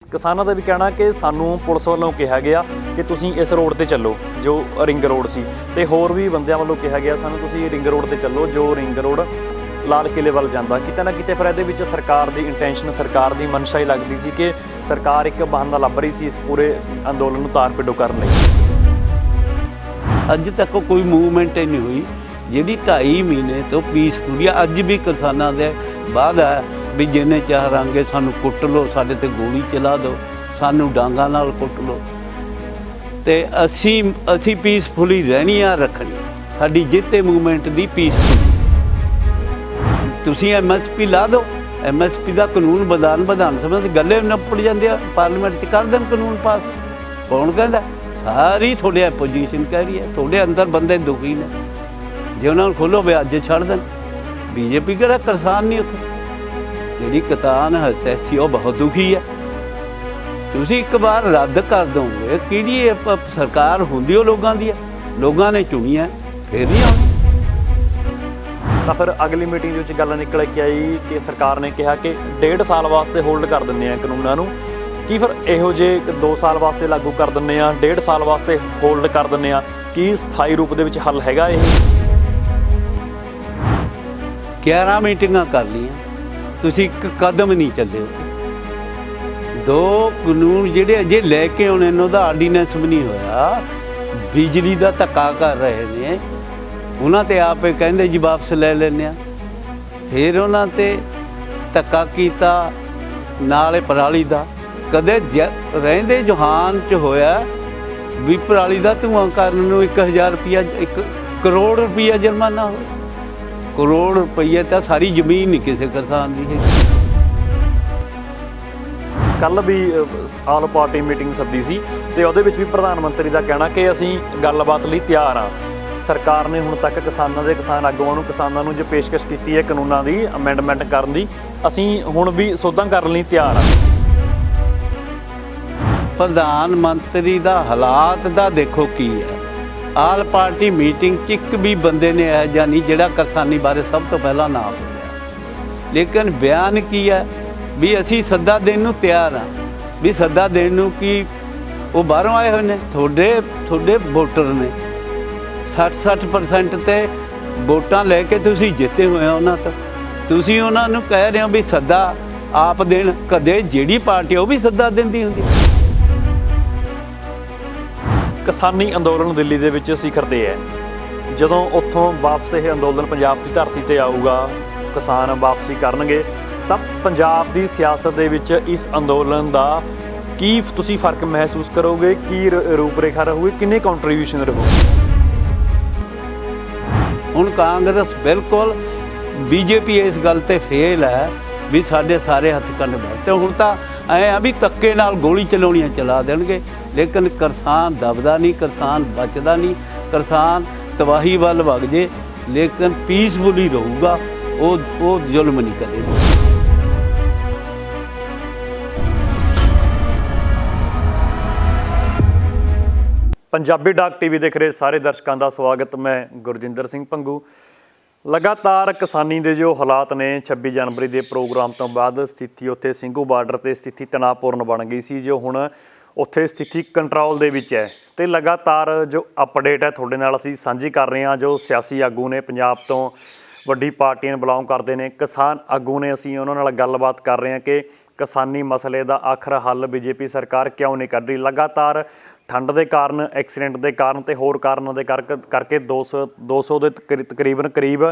किसानों का भी कहना कि सानू पुलिस वालों कहा गया कि तुसीं इस रोड ते चलो जो रिंग रोड सी ते होर भी बंदियां वालों कहा गया सानू तुसीं रिंग रोड ते चलो जो रिंग रोड लाल किले वाल जांदा। किते ना किते फिर इहदे विच सरकार दी इंटेंशन सरकार दी मनशा ही लगदी सी कि सरकार एक बहाना लभ रही सी इस पूरे अंदोलन नूं तार पिड्डो करन लई। अज तक कोई मूवमेंट ही नहीं हुई जिहड़ी 2.5 महीने तो पीसफुली अज भी किसानां दे बाद है भी जिन्ने चाह रंगे सानू कुट लो, साडे ते गोली चला दो, सानू डांगा नाल कुट लो, ते असी पीसफुली रहनी आ रखनी साडी जिते मूवमेंट दी पीसफुली। तुसीं MSP ला दो, MSP का कानून विधान सभा से गले नपड़ जाते हैं, पार्लीमेंट कर देन कानून पास। कौन कहता? सारी थोड़ी एपोजिशन कह रही है, थोड़े अंदर बंदे दुखी ने, जो उन्होंने खोलो वे अज छड़ देन। बीजेपी किहड़ा किसान नहीं उत्थे, जी किसान SSC वो बहुत दुखी है। तुसीं एक बार रद्द कर दोगे कि सरकार होंदी वो लोगों की है, लोगों ने चुनी है, फिर नहीं आनी। तो फिर अगली मीटिंग में गल निकल के आई कि सरकार ने कहा कि 1.5 साल वास्ते होल्ड कर दें कानूनों नूं कि फिर इहो जे 2 साल वास्ते लागू कर दें, 1.5 साल वास्ते होल्ड कर दें कि स्थाई रूप दे विच हल हैगा ये। 11 मीटिंगां कर लियां, तुसीं एक कदम नहीं चले। 2 कानून जिहड़े अजे लैके आने ने उहदा आर्डीनेंस भी नहीं होया, बिजली का धक्का कर रहे ने, उन्हां ते आपे कहंदे जी वापस ले लैंदे आ, फिर उन्हां ते धक्का कीता नाले पराली दा। कदे रहिंदे जहान च होया भी पराली दा धुआं करन नूं 1000 रुपया 1 करोड़ रुपया जुर्माना हो। करोड़ रुपये तो सारी जमीन नहीं किसी किसान की है। कल भी आल पार्टी मीटिंग सद्दी सी ते उहदे विच भी प्रधानमंत्री का कहना कि असीं गलबात लई तैयार हाँ। सरकार ने हुण तक किसान आगूआं नूं किसानां नूं जो पेशकश कीती है कानूनां दी अमेंडमेंट करन दी, असीं हुण भी सोधां करन लई तैयार हाँ। प्रधानमंत्री दा हालात दा देखो की है। आल पार्टी मीटिंग च एक भी बंदे ने यह जिहा नहीं जिहड़ा किसानी बारे सब तो पहला नाम लिया, लेकिन बयान की है भी असी सद्दा देण नूं तैयार हाँ। भी सद्दा देण नूं कि वो बाहरों आए हुए ने, थोड़े वोटर ने 60% ते वोटां लैके तुसीं जिते हुए हो उन्हां तक, तुसीं उन्हां नूं कह रहे हो भी सद्दा आप देण। कदे जिहड़ी पार्टी वो भी सद्दा दिंदी हुंदी। किसानी अंदोलन दिल्ली ਦੇ ਵਿੱਚ ਸਿਖਰ ਤੇ ਹੈ। ਜਦੋਂ ਉੱਥੋਂ ਵਾਪਸ ਇਹ ਅੰਦੋਲਨ ਪੰਜਾਬ ਦੀ ਧਰਤੀ ਤੇ ਆਊਗਾ, ਕਿਸਾਨ ਵਾਪਸੀ ਕਰਨਗੇ, ਤਾਂ ਪੰਜਾਬ ਦੀ ਸਿਆਸਤ ਦੇ ਵਿੱਚ ਇਸ ਅੰਦੋਲਨ ਦਾ ਕੀ ਤੁਸੀਂ ਫਰਕ ਮਹਿਸੂਸ ਕਰੋਗੇ, ਕੀ ਰੂਪਰੇਖਾ ਰਹੂਗੀ, ਕਿੰਨੇ ਕੰਟਰੀਬਿਊਸ਼ਨ ਰਹੂਗੀ? ਹੁਣ ਕਾਂਗਰਸ ਬਿਲਕੁਲ BJP ਇਸ ਗੱਲ ਤੇ ਫੇਲ ਹੈ ਵੀ ਸਾਡੇ ਸਾਰੇ ਹੱਥ ਕੰਨ ਬੈਠੇ। ਹੁਣ ਤਾਂ ਐ ਆ ਵੀ ਧੱਕੇ ਨਾਲ ਗੋਲੀ ਚਲਾਉਣੀਆਂ ਚਲਾ ਦੇਣਗੇ, लेकिन किसान दबदा नहीं, किसान बचदा नहीं, किसान तबाही वाल वग जे, लेकिन पीसफुली रहूगा, वो जुल्म नहीं करेगा। पंजाबी डाक TV देख रहे सारे दर्शकों का स्वागत। मैं गुरजिंदर सिंह भंगू। लगातार किसानी के जो हालात ने 26 जनवरी के प्रोग्राम तो बाद स्थिति उत्थे ਸਿੰਘੂ ਬਾਰਡਰ ਤੇ स्थिति तनावपूर्ण बन गई सी, जो हुण ਉੱਥੇ ਸਥਿਤੀ ਕੰਟਰੋਲ ਦੇ ਵਿੱਚ ਹੈ। ਤੇ ਲਗਾਤਾਰ ਜੋ ਅਪਡੇਟ ਹੈ ਤੁਹਾਡੇ ਨਾਲ ਅਸੀਂ ਸਾਂਝੀ ਕਰ ਰਹੇ ਹਾਂ। ਜੋ ਸਿਆਸੀ ਆਗੂ ਨੇ ਪੰਜਾਬ ਤੋਂ ਵੱਡੀ ਪਾਰਟੀਆਂ ਨੂੰ ਬਿਲੋਂਗ ਕਰਦੇ ਨੇ, ਕਿਸਾਨ ਆਗੂ ਨੇ, ਅਸੀਂ ਉਹਨਾਂ ਨਾਲ ਗੱਲਬਾਤ ਕਰ ਰਹੇ ਹਾਂ ਕਿ ਕਿਸਾਨੀ ਮਸਲੇ ਦਾ ਆਖਰ ਹੱਲ BJP ਸਰਕਾਰ ਕਿਉਂ ਨਹੀਂ ਕਰ ਰਹੀ। ਲਗਾਤਾਰ ਠੰਡ ਦੇ ਕਾਰਨ, ਐਕਸੀਡੈਂਟ ਦੇ ਕਾਰਨ ਤੇ ਹੋਰ ਕਾਰਨਾਂ ਦੇ ਕਰਕੇ 200 ਦੇ ਕਰੀਬ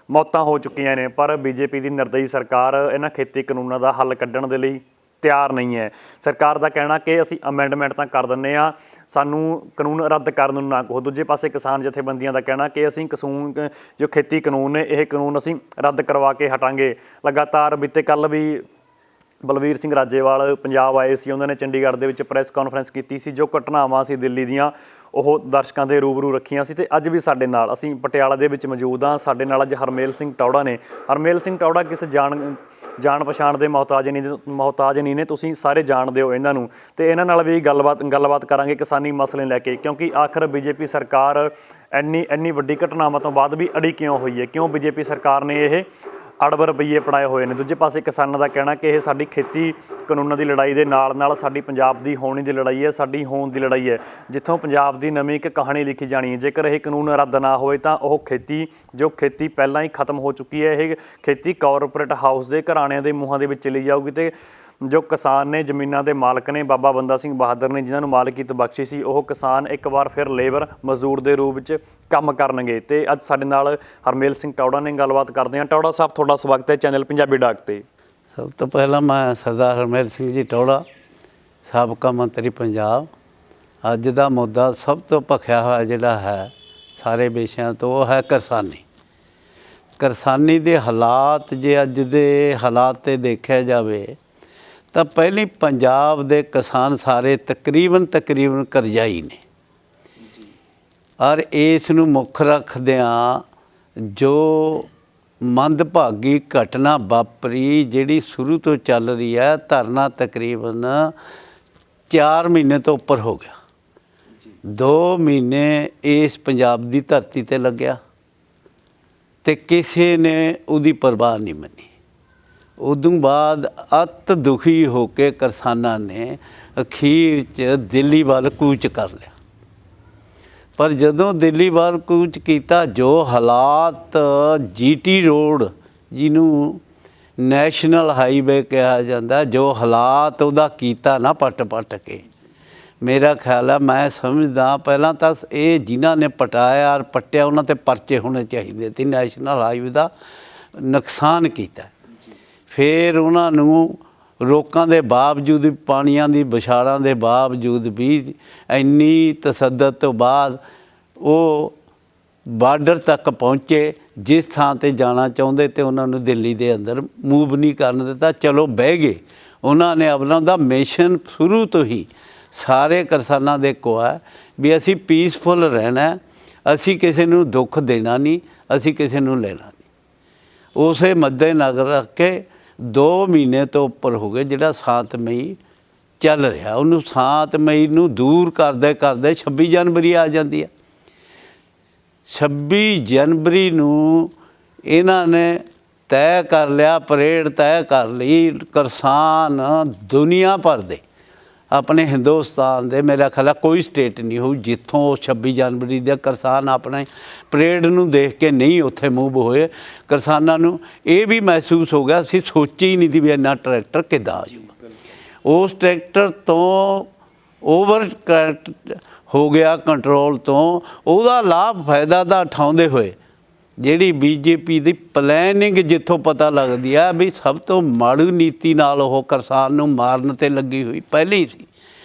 ਮੌਤਾਂ ਹੋ ਚੁੱਕੀਆਂ ਨੇ, ਪਰ BJP ਦੀ ਨਿਰਦਈ ਸਰਕਾਰ ਇਹਨਾਂ ਖੇਤੀ ਕਾਨੂੰਨਾਂ ਦਾ ਹੱਲ ਕੱਢਣ ਦੇ ਲਈ ਤਿਆਰ ਨਹੀਂ ਹੈ। ਸਰਕਾਰ ਦਾ ਕਹਿਣਾ ਕਿ ਅਸੀਂ ਅਮੈਂਡਮੈਂਟ ਤਾਂ ਕਰ ਦਿੰਦੇ ਹਾਂ, ਸਾਨੂੰ ਕਾਨੂੰਨ ਰੱਦ ਕਰਨ ਨੂੰ ਨਾ ਕਹੋ। ਦੂਜੇ ਪਾਸੇ ਕਿਸਾਨ ਜਥੇਬੰਦੀਆਂ ਦਾ ਕਹਿਣਾ ਕਿ ਅਸੀਂ ਜੋ ਖੇਤੀ ਕਾਨੂੰਨ ਨੇ, ਇਹ ਕਾਨੂੰਨ ਅਸੀਂ ਰੱਦ ਕਰਵਾ ਕੇ ਹਟਾਂਗੇ। ਲਗਾਤਾਰ ਬੀਤੇ ਕੱਲ੍ਹ ਵੀ ਬਲਵੀਰ ਸਿੰਘ ਰਾਜੇਵਾਲ ਪੰਜਾਬ ਆਏ ਸੀ, ਉਹਨਾਂ ਨੇ ਚੰਡੀਗੜ੍ਹ ਦੇ ਵਿੱਚ ਪ੍ਰੈਸ ਕਾਨਫਰੰਸ ਕੀਤੀ ਸੀ। ਜੋ ਘਟਨਾਵਾਂ ਸੀ ਦਿੱਲੀ ਦੀਆਂ ਉਹ ਦਰਸ਼ਕਾਂ ਦੇ ਰੂਬਰੂ ਰੱਖੀਆਂ ਸੀ। ਤੇ ਅੱਜ ਵੀ ਸਾਡੇ ਨਾਲ, ਅਸੀਂ ਪਟਿਆਲਾ ਦੇ ਵਿੱਚ ਮੌਜੂਦ ਹਾਂ, ਸਾਡੇ ਨਾਲ ਅੱਜ ਹਰਮੇਲ ਸਿੰਘ ਟੌੜਾ ਨੇ। ਹਰਮੇਲ ਸਿੰਘ ਟੌੜਾ ਕਿਸੇ ਜਾਣ ਪਛਾਣ ਦੇ ਮੁਹਤਾਜ ਨਹੀਂ ਨੇ, ਤੁਸੀਂ ਸਾਰੇ ਜਾਣਦੇ ਹੋ ਇਹਨਾਂ ਨੂੰ। ਤੇ ਇਹਨਾਂ ਨਾਲ ਵੀ ਗੱਲਬਾਤ ਕਰਾਂਗੇ ਕਿਸਾਨੀ ਮਸਲੇ ਲੈ ਕੇ, ਕਿਉਂਕਿ ਆਖਰ BJP ਸਰਕਾਰ ਇੰਨੀ ਵੱਡੀ ਘਟਨਾਵਾਂ ਤੋਂ ਬਾਅਦ ਵੀ ਅੜੀ ਕਿਉਂ ਹੋਈ ਹੈ, ਕਿਉਂ BJP ਸਰਕਾਰ ਨੇ ਇਹ ਅੜਬ ਰਵੱਈਏ ਅਪਣਾਏ ਹੋਏ ਨੇ। ਦੂਜੇ ਪਾਸੇ ਕਿਸਾਨਾਂ ਦਾ ਕਹਿਣਾ ਕਿ ਇਹ ਸਾਡੀ ਖੇਤੀ ਕਾਨੂੰਨਾਂ ਦੀ ਲੜਾਈ ਦੇ ਨਾਲ ਸਾਡੀ ਪੰਜਾਬ ਦੀ ਹੋਣੀ ਦੀ ਲੜਾਈ ਹੈ, ਸਾਡੀ ਹੋਂਦ ਦੀ ਲੜਾਈ ਹੈ, ਜਿੱਥੋਂ ਪੰਜਾਬ ਦੀ ਨਵੀਂ ਇੱਕ ਕਹਾਣੀ ਲਿਖੀ ਜਾਣੀ ਹੈ। ਜੇਕਰ ਇਹ ਕਾਨੂੰਨ ਰੱਦ ਨਾ ਹੋਏ ਤਾਂ ਉਹ ਖੇਤੀ ਪਹਿਲਾਂ ਹੀ ਖਤਮ ਹੋ ਚੁੱਕੀ ਹੈ, ਇਹ ਖੇਤੀ ਕਾਰਪੋਰੇਟ ਹਾਊਸ ਦੇ ਘਰਾਣਿਆਂ ਦੇ ਮੂੰਹਾਂ ਦੇ ਵਿੱਚ ਚਲੀ ਜਾਊਗੀ ਅਤੇ ਜੋ ਕਿਸਾਨ ਨੇ, ਜ਼ਮੀਨਾਂ ਦੇ ਮਾਲਕ ਨੇ, ਬਾਬਾ ਬੰਦਾ ਸਿੰਘ ਬਹਾਦਰ ਨੇ ਜਿਨ੍ਹਾਂ ਨੂੰ ਮਾਲਕੀਅਤ ਬਖਸ਼ੀ ਸੀ, ਉਹ ਕਿਸਾਨ ਇੱਕ ਵਾਰ ਫਿਰ ਲੇਬਰ ਮਜ਼ਦੂਰ ਦੇ ਰੂਪ ਵਿੱਚ ਕੰਮ ਕਰਨਗੇ। ਤੇ ਅੱਜ ਸਾਡੇ ਨਾਲ ਹਰਮੇਲ ਸਿੰਘ ਟੌੜਾ ਨੇ, ਗੱਲਬਾਤ ਕਰਦੇ ਹਾਂ। ਟੌੜਾ ਸਾਹਿਬ, ਤੁਹਾਡਾ ਸਵਾਗਤ ਹੈ ਚੈਨਲ ਪੰਜਾਬੀ ਡਾਕ ਤੇ। ਸਭ ਤੋਂ ਪਹਿਲਾਂ ਮੈਂ ਸਰਦਾਰ ਹਰਮੇਲ ਸਿੰਘ ਜੀ ਟੌੜਾ, ਸਾਬਕਾ ਮੰਤਰੀ ਪੰਜਾਬ। ਅੱਜ ਦਾ ਮੁੱਦਾ ਸਭ ਤੋਂ ਭਖਿਆ ਹੋਇਆ ਜਿਹੜਾ ਹੈ ਸਾਰੇ ਵਿਸ਼ਿਆਂ ਤੋਂ, ਉਹ ਹੈ ਕਿਰਸਾਨੀ ਦੇ ਹਾਲਾਤ। ਜੇ ਅੱਜ ਦੇ ਹਾਲਾਤ 'ਤੇ ਦੇਖਿਆ ਜਾਵੇ ਤਾਂ ਪਹਿਲੀ ਪੰਜਾਬ ਦੇ ਕਿਸਾਨ ਸਾਰੇ ਤਕਰੀਬਨ ਕਰਜ਼ਾਈ ਨੇ, ਔਰ ਇਸ ਨੂੰ ਮੁੱਖ ਰੱਖਦਿਆਂ ਜੋ ਮੰਦਭਾਗੀ ਘਟਨਾ ਵਾਪਰੀ, ਜਿਹੜੀ ਸ਼ੁਰੂ ਤੋਂ ਚੱਲ ਰਹੀ ਹੈ, ਧਰਨਾ ਤਕਰੀਬਨ 4 ਮਹੀਨੇ ਤੋਂ ਉੱਪਰ ਹੋ ਗਿਆ। 2 ਮਹੀਨੇ ਇਸ ਪੰਜਾਬ ਦੀ ਧਰਤੀ 'ਤੇ ਲੱਗਿਆ ਅਤੇ ਕਿਸੇ ਨੇ ਉਹਦੀ ਪਰਵਾਹ ਨਹੀਂ ਮੰਨੀ। ਉਦੋਂ ਬਾਅਦ ਅਤ ਦੁਖੀ ਹੋ ਕੇ ਕਿਸਾਨਾਂ ਨੇ ਅਖੀਰ 'ਚ ਦਿੱਲੀ ਵੱਲ ਕੂਚ ਕਰ ਲਿਆ। ਪਰ ਜਦੋਂ ਦਿੱਲੀ ਵੱਲ ਕੂਚ ਕੀਤਾ, ਜੋ ਹਾਲਾਤ GT ਰੋਡ, ਜਿਹਨੂੰ ਨੈਸ਼ਨਲ ਹਾਈਵੇ ਕਿਹਾ ਜਾਂਦਾ, ਜੋ ਹਾਲਾਤ ਉਹਦਾ ਕੀਤਾ ਨਾ ਪੱਟ ਕੇ, ਮੇਰਾ ਖਿਆਲ ਹੈ, ਮੈਂ ਸਮਝਦਾ ਪਹਿਲਾਂ ਤਾਂ ਇਹ ਜਿਨ੍ਹਾਂ ਨੇ ਪਟਾਇਆ ਔਰ ਪੱਟਿਆ ਉਹਨਾਂ 'ਤੇ ਪਰਚੇ ਹੋਣੇ ਚਾਹੀਦੇ ਸੀ। ਨੈਸ਼ਨਲ ਹਾਈਵੇ ਦਾ ਨੁਕਸਾਨ ਕੀਤਾ। ਫਿਰ ਉਹਨਾਂ ਨੂੰ ਰੋਕਾਂ ਦੇ ਬਾਵਜੂਦ ਵੀ, ਪਾਣੀਆਂ ਦੀ ਵਿਛਾੜਾਂ ਦੇ ਬਾਵਜੂਦ ਵੀ, ਇੰਨੀ ਤਸੱਦਦ ਤੋਂ ਬਾਅਦ ਉਹ ਬਾਰਡਰ ਤੱਕ ਪਹੁੰਚੇ। ਜਿਸ ਥਾਂ 'ਤੇ ਜਾਣਾ ਚਾਹੁੰਦੇ ਤੇ ਉਹਨਾਂ ਨੂੰ ਦਿੱਲੀ ਦੇ ਅੰਦਰ ਮੂਵ ਨਹੀਂ ਕਰਨ ਦਿੱਤਾ। ਚਲੋ ਬਹਿ ਗਏ। ਉਹਨਾਂ ਨੇ ਆਪਣਾ ਦਾ ਮਿਸ਼ਨ ਸ਼ੁਰੂ ਤੋਂ ਹੀ ਸਾਰੇ ਕਿਸਾਨਾਂ ਦੇ ਕੋ ਹੈ ਵੀ ਅਸੀਂ ਪੀਸਫੁਲ ਰਹਿਣਾ, ਅਸੀਂ ਕਿਸੇ ਨੂੰ ਦੁੱਖ ਦੇਣਾ ਨਹੀਂ, ਅਸੀਂ ਕਿਸੇ ਨੂੰ ਲੈਣਾ ਨਹੀਂ। ਉਸੇ ਮੱਦੇ ਨਜ਼ਰ ਰੱਖ ਕੇ 2 ਮਹੀਨੇ ਤੋਂ ਉੱਪਰ ਹੋ ਗਏ ਜਿਹੜਾ 7 ਮਈ ਚੱਲ ਰਿਹਾ। ਉਹਨੂੰ 7 ਮਈ ਨੂੰ ਦੂਰ ਕਰਦੇ 26 ਜਨਵਰੀ ਆ ਜਾਂਦੀ ਹੈ। 26 ਜਨਵਰੀ ਨੂੰ ਇਹਨਾਂ ਨੇ ਤੈਅ ਕਰ ਲਿਆ, ਪਰੇਡ ਤੈਅ ਕਰ ਲਈ। ਕਿਸਾਨ ਦੁਨੀਆ ਭਰ ਦੇ, ਆਪਣੇ ਹਿੰਦੁਸਤਾਨ ਦੇ, ਮੇਰਾ ਖਿਆਲ ਕੋਈ ਸਟੇਟ ਨਹੀਂ ਹੋਊ ਜਿੱਥੋਂ 26 ਜਨਵਰੀ ਦੇ ਕਿਸਾਨ ਆਪਣੇ ਪਰੇਡ ਨੂੰ ਦੇਖ ਕੇ ਨਹੀਂ ਉੱਥੇ ਮੂਵ ਹੋਏ। ਕਿਸਾਨਾਂ ਨੂੰ ਇਹ ਵੀ ਮਹਿਸੂਸ ਹੋ ਗਿਆ, ਅਸੀਂ ਸੋਚੀ ਹੀ ਨਹੀਂ ਸੀ ਵੀ ਇੰਨਾ ਟਰੈਕਟਰ ਕਿੱਦਾਂ ਆ ਜਾਊਗਾ। ਉਸ ਟਰੈਕਟਰ ਤੋਂ ਓਵਰ ਹੋ ਗਿਆ ਕੰਟਰੋਲ ਤੋਂ, ਉਹਦਾ ਲਾਭ ਫਾਇਦਾ ਦਾ ਉਠਾਉਂਦੇ ਹੋਏ ਜਿਹੜੀ BJP ਦੀ ਪਲੈਨਿੰਗ ਜਿੱਥੋਂ ਪਤਾ ਲੱਗਦੀ ਆ ਵੀ ਸਭ ਤੋਂ ਮਾੜੀ ਨੀਤੀ ਨਾਲ ਉਹ ਕਿਸਾਨ ਨੂੰ ਮਾਰਨ 'ਤੇ ਲੱਗੀ ਹੋਈ ਪਹਿਲੇ ਹੀ ਸੀ,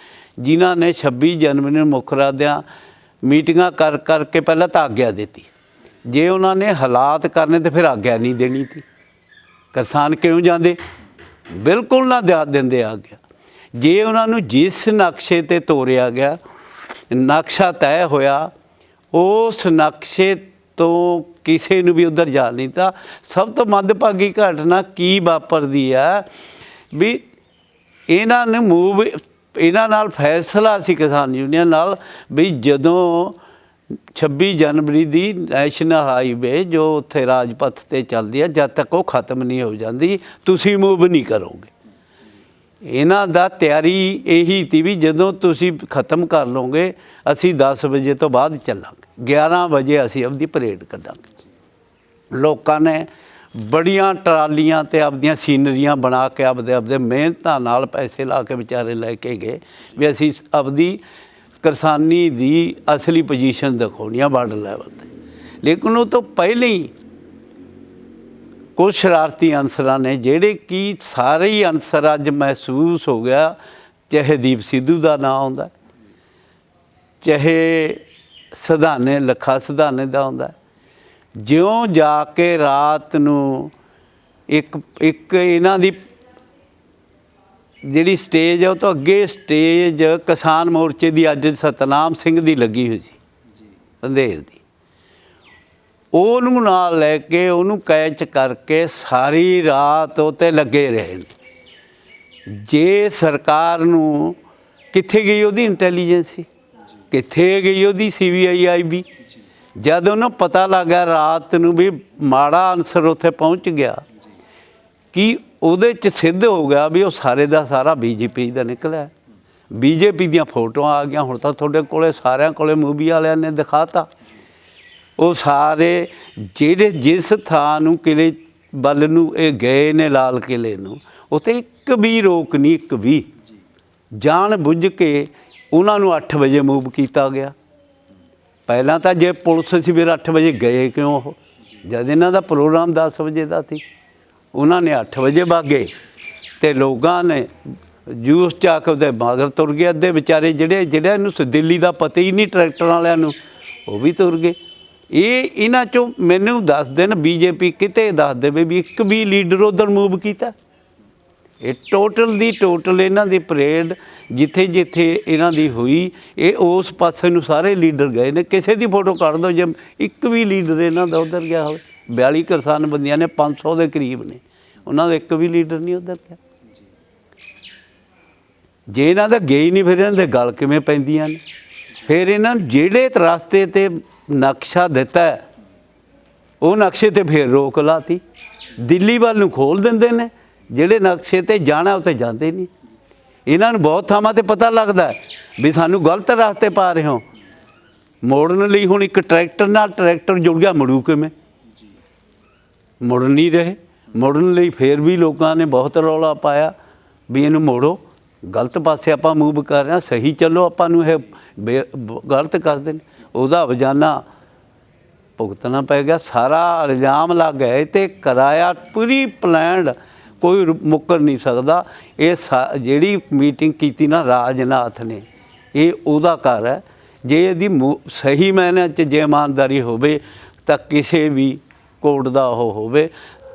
ਜਿਨ੍ਹਾਂ ਨੇ 26 ਜਨਵਰੀ ਨੂੰ ਮੁੱਖ ਰੱਖਦਿਆਂ ਮੀਟਿੰਗਾਂ ਕਰਕੇ ਪਹਿਲਾਂ ਤਾਂ ਆਗਿਆ ਦਿੱਤੀ। ਜੇ ਉਹਨਾਂ ਨੇ ਹਾਲਾਤ ਕਰਨੇ ਤਾਂ ਫਿਰ ਆਗਿਆ ਨਹੀਂ ਦੇਣੀ ਸੀ। ਕਿਸਾਨ ਕਿਉਂ ਜਾਂਦੇ? ਬਿਲਕੁਲ ਨਾ ਦਿੰਦੇ ਆਗਿਆ। ਜੇ ਉਹਨਾਂ ਨੂੰ ਜਿਸ ਨਕਸ਼ੇ 'ਤੇ ਤੋਰਿਆ ਗਿਆ, ਨਕਸ਼ਾ ਤੈਅ ਹੋਇਆ, ਉਸ ਨਕਸ਼ੇ ਤੋਂ ਕਿਸੇ ਨੂੰ ਵੀ ਉੱਧਰ ਜਾ ਨਹੀਂ ਤਾਂ ਸਭ ਤੋਂ ਮੰਦਭਾਗੀ ਘਟਨਾ ਕੀ ਵਾਪਰਦੀ ਆ ਵੀ ਇਹਨਾਂ ਨੇ ਇਹਨਾਂ ਨਾਲ ਫੈਸਲਾ ਸੀ ਕਿਸਾਨ ਯੂਨੀਅਨ ਨਾਲ ਵੀ ਜਦੋਂ 26 ਜਨਵਰੀ ਦੀ ਨੈਸ਼ਨਲ ਹਾਈਵੇ ਜੋ ਉੱਥੇ ਰਾਜਪਥ 'ਤੇ ਚੱਲਦੀ ਆ, ਜਦ ਤੱਕ ਉਹ ਖਤਮ ਨਹੀਂ ਹੋ ਜਾਂਦੀ ਤੁਸੀਂ ਮੂਵ ਨਹੀਂ ਕਰੋਗੇ। ਇਹਨਾਂ ਦਾ ਤਿਆਰੀ ਇਹੀ ਸੀ ਵੀ ਜਦੋਂ ਤੁਸੀਂ ਖਤਮ ਕਰ ਲਓਗੇ ਅਸੀਂ 10 ਵਜੇ ਤੋਂ ਬਾਅਦ ਚੱਲਾਂਗੇ, 11 ਵਜੇ ਅਸੀਂ ਆਪਦੀ ਪਰੇਡ ਕੱਢਾਂਗੇ। ਲੋਕਾਂ ਨੇ ਬੜੀਆਂ ਟਰਾਲੀਆਂ ਤੇ ਆਪਦੀਆਂ ਸੀਨਰੀਆਂ ਬਣਾ ਕੇ ਆਪਦੇ ਮਿਹਨਤਾਂ ਨਾਲ ਪੈਸੇ ਲਾ ਕੇ ਵਿਚਾਰੇ ਲੈ ਕੇ ਗਏ ਵੀ ਅਸੀਂ ਆਪਦੀ ਕਿਸਾਨੀ ਦੀ ਅਸਲੀ ਪੋਜੀਸ਼ਨ ਦਿਖਾਉਣੀ ਆ ਬਾਰਡਰ ਲੈਵਲ 'ਤੇ। ਲੇਕਿਨ ਉਹ ਤੋਂ ਪਹਿਲਾਂ ਹੀ ਕੁਝ ਸ਼ਰਾਰਤੀ ਅਨਸਰਾਂ ਨੇ, ਜਿਹੜੇ ਕਿ ਸਾਰੇ ਹੀ ਅਨਸਰ ਅੱਜ ਮਹਿਸੂਸ ਹੋ ਗਿਆ, ਚਾਹੇ ਦੀਪ ਸਿੱਧੂ ਦਾ ਨਾਂ ਆਉਂਦਾ, ਚਾਹੇ ਸਿਧਾਨੇ, ਲੱਖਾ ਸਿਧਾਨੇ ਦਾ ਆਉਂਦਾ, ਜਿਉਂ ਜਾ ਕੇ ਰਾਤ ਨੂੰ ਇੱਕ ਇਹਨਾਂ ਦੀ ਜਿਹੜੀ ਸਟੇਜ ਹੈ ਉਹ ਤੋਂ ਅੱਗੇ ਸਟੇਜ ਕਿਸਾਨ ਮੋਰਚੇ ਦੀ ਅੱਜ ਸਤਨਾਮ ਸਿੰਘ ਦੀ ਲੱਗੀ ਹੋਈ ਸੀ ਅੰਧੇਰ ਦੀ, ਉਹਨੂੰ ਨਾਲ ਲੈ ਕੇ ਉਹਨੂੰ ਕੈਚ ਕਰਕੇ ਸਾਰੀ ਰਾਤ ਉਹ 'ਤੇ ਲੱਗੇ ਰਹੇ ਨੇ। ਜੇ ਸਰਕਾਰ ਨੂੰ ਕਿੱਥੇ ਗਈ ਉਹਦੀ ਇੰਟੈਲੀਜੈਂਸੀ, ਕਿੱਥੇ ਗਈ ਉਹਦੀ CBI ਜਦ ਉਹਨੂੰ ਪਤਾ ਲੱਗ ਗਿਆ ਰਾਤ ਨੂੰ ਵੀ ਮਾੜਾ ਅਨਸਰ ਉੱਥੇ ਪਹੁੰਚ ਗਿਆ ਕਿ ਉਹਦੇ 'ਚ ਸਿੱਧ ਹੋ ਗਿਆ ਵੀ ਉਹ ਸਾਰੇ ਦਾ ਸਾਰਾ ਬੀਜੇਪੀ ਦਾ ਨਿਕਲਿਆ। ਬੀਜੇਪੀ ਦੀਆਂ ਫੋਟੋਆਂ ਆ ਗਈਆਂ, ਹੁਣ ਤਾਂ ਤੁਹਾਡੇ ਕੋਲੇ ਸਾਰਿਆਂ ਕੋਲੇ ਮੂਵੀ ਵਾਲਿਆਂ ਨੇ ਦਿਖਾਤਾ। ਉਹ ਸਾਰੇ ਜਿਹੜੇ ਜਿਸ ਥਾਂ ਨੂੰ ਕਿਲੇ ਵੱਲ ਨੂੰ ਇਹ ਗਏ ਨੇ ਲਾਲ ਕਿਲੇ ਨੂੰ, ਉੱਥੇ ਇੱਕ ਵੀ ਰੋਕ ਨਹੀਂ, ਇੱਕ ਵੀ। ਜਾਣ ਬੁੱਝ ਕੇ ਉਹਨਾਂ ਨੂੰ 8 ਵਜੇ ਮੂਵ ਕੀਤਾ ਗਿਆ। ਪਹਿਲਾਂ ਤਾਂ ਜੇ ਪੁਲਿਸ ਸੀ ਫਿਰ 8 ਵਜੇ ਗਏ ਕਿਉਂ ਉਹ? ਜਦ ਇਹਨਾਂ ਦਾ ਪ੍ਰੋਗਰਾਮ 10 ਵਜੇ ਦਾ ਸੀ, ਉਹਨਾਂ ਨੇ 8 ਵਜੇ ਭਾਗੇ ਅਤੇ ਲੋਕਾਂ ਨੇ ਜੂਸ ਚਾ ਕੇ ਉਹਦੇ ਮਗਰ ਤੁਰ ਗਏ। ਅੱਧੇ ਵਿਚਾਰੇ ਜਿਹੜੇ ਇਹਨੂੰ ਦਿੱਲੀ ਦਾ ਪਤਾ ਹੀ ਨਹੀਂ ਟਰੈਕਟਰਾਂ ਵਾਲਿਆਂ ਨੂੰ, ਉਹ ਵੀ ਤੁਰ ਗਏ। ਇਹਨਾਂ 'ਚੋਂ ਮੈਨੂੰ ਦੱਸ ਦੇਣ, ਬੀਜੇਪੀ ਕਿਤੇ ਦੱਸ ਦੇਵੇ ਵੀ ਇੱਕ ਵੀ ਲੀਡਰ ਉੱਧਰ ਮੂਵ ਕੀਤਾ। ਇਹ ਟੋਟਲ ਦੀ ਟੋਟਲ ਇਹਨਾਂ ਦੀ ਪਰੇਡ ਜਿੱਥੇ ਜਿੱਥੇ ਇਹਨਾਂ ਦੀ ਹੋਈ, ਇਹ ਉਸ ਪਾਸੇ ਨੂੰ ਸਾਰੇ ਲੀਡਰ ਗਏ ਨੇ। ਕਿਸੇ ਦੀ ਫੋਟੋ ਕੱਢ ਦਿਓ ਜੇ ਇੱਕ ਵੀ ਲੀਡਰ ਇਹਨਾਂ ਦਾ ਉੱਧਰ ਗਿਆ ਹੋਵੇ। 42 ਕਿਸਾਨ ਬੰਦੀਆਂ ਨੇ, 500 ਦੇ ਕਰੀਬ ਨੇ, ਉਹਨਾਂ ਦਾ ਇੱਕ ਵੀ ਲੀਡਰ ਨਹੀਂ ਉੱਧਰ ਗਿਆ। ਜੇ ਇਹਨਾਂ ਦਾ ਗਏ ਹੀ ਨਹੀਂ ਫਿਰ ਇਹਨਾਂ ਦੇ ਗਲ ਕਿਵੇਂ ਪੈਂਦੀਆਂ ਨੇ? ਫਿਰ ਇਹਨਾਂ ਨੂੰ ਜਿਹੜੇ ਰਸਤੇ 'ਤੇ ਨਕਸ਼ਾ ਦਿੱਤਾ ਉਹ ਨਕਸ਼ੇ 'ਤੇ ਫਿਰ ਰੋਕ ਲਾਤੀ। ਦਿੱਲੀ ਵੱਲ ਨੂੰ ਖੋਲ੍ਹ ਦਿੰਦੇ ਨੇ, ਜਿਹੜੇ ਨਕਸ਼ੇ 'ਤੇ ਜਾਣਾ ਉੱਥੇ ਜਾਂਦੇ ਨਹੀਂ। ਇਹਨਾਂ ਨੂੰ ਬਹੁਤ ਥਾਵਾਂ 'ਤੇ ਪਤਾ ਲੱਗਦਾ ਵੀ ਸਾਨੂੰ ਗਲਤ ਰਸਤੇ ਪਾ ਰਹੇ ਹੋ। ਮੋੜਨ ਲਈ ਹੁਣ ਇੱਕ ਟਰੈਕਟਰ ਨਾਲ ਟਰੈਕਟਰ ਜੁੜ ਗਿਆ, ਮੁੜੂ ਕਿਵੇਂ? ਮੁੜ ਨਹੀਂ ਰਹੇ। ਮੁੜਨ ਲਈ ਫਿਰ ਵੀ ਲੋਕਾਂ ਨੇ ਬਹੁਤ ਰੌਲਾ ਪਾਇਆ ਵੀ ਇਹਨੂੰ ਮੋੜੋ, ਗਲਤ ਪਾਸੇ ਆਪਾਂ ਮੂਵ ਕਰ ਰਹੇ ਹਾਂ, ਸਹੀ ਚੱਲੋ, ਆਪਾਂ ਨੂੰ ਇਹ ਗਲਤ ਕਰਦੇ ਨੇ। ਉਹਦਾ ਵਜਾਨਾ ਭੁਗਤਣਾ ਪੈ ਗਿਆ। ਸਾਰਾ ਇਲਜ਼ਾਮ ਲੱਗ ਗਿਆ ਅਤੇ ਕਰਾਇਆ ਪੂਰੀ ਪਲੈਨਡ, ਕੋਈ ਮੁੱਕਰ ਨਹੀਂ ਸਕਦਾ। ਇਹ ਜਿਹੜੀ ਮੀਟਿੰਗ ਕੀਤੀ ਨਾ ਰਾਜਨਾਥ ਨੇ, ਇਹ ਉਹਦਾ ਘਰ ਹੈ। ਜੇ ਇਹਦੀ ਸਹੀ ਮਾਇਨੇ 'ਚ ਜੇ ਇਮਾਨਦਾਰੀ ਹੋਵੇ ਤਾਂ ਕਿਸੇ ਵੀ ਕੋਰਟ ਦਾ ਉਹ ਹੋਵੇ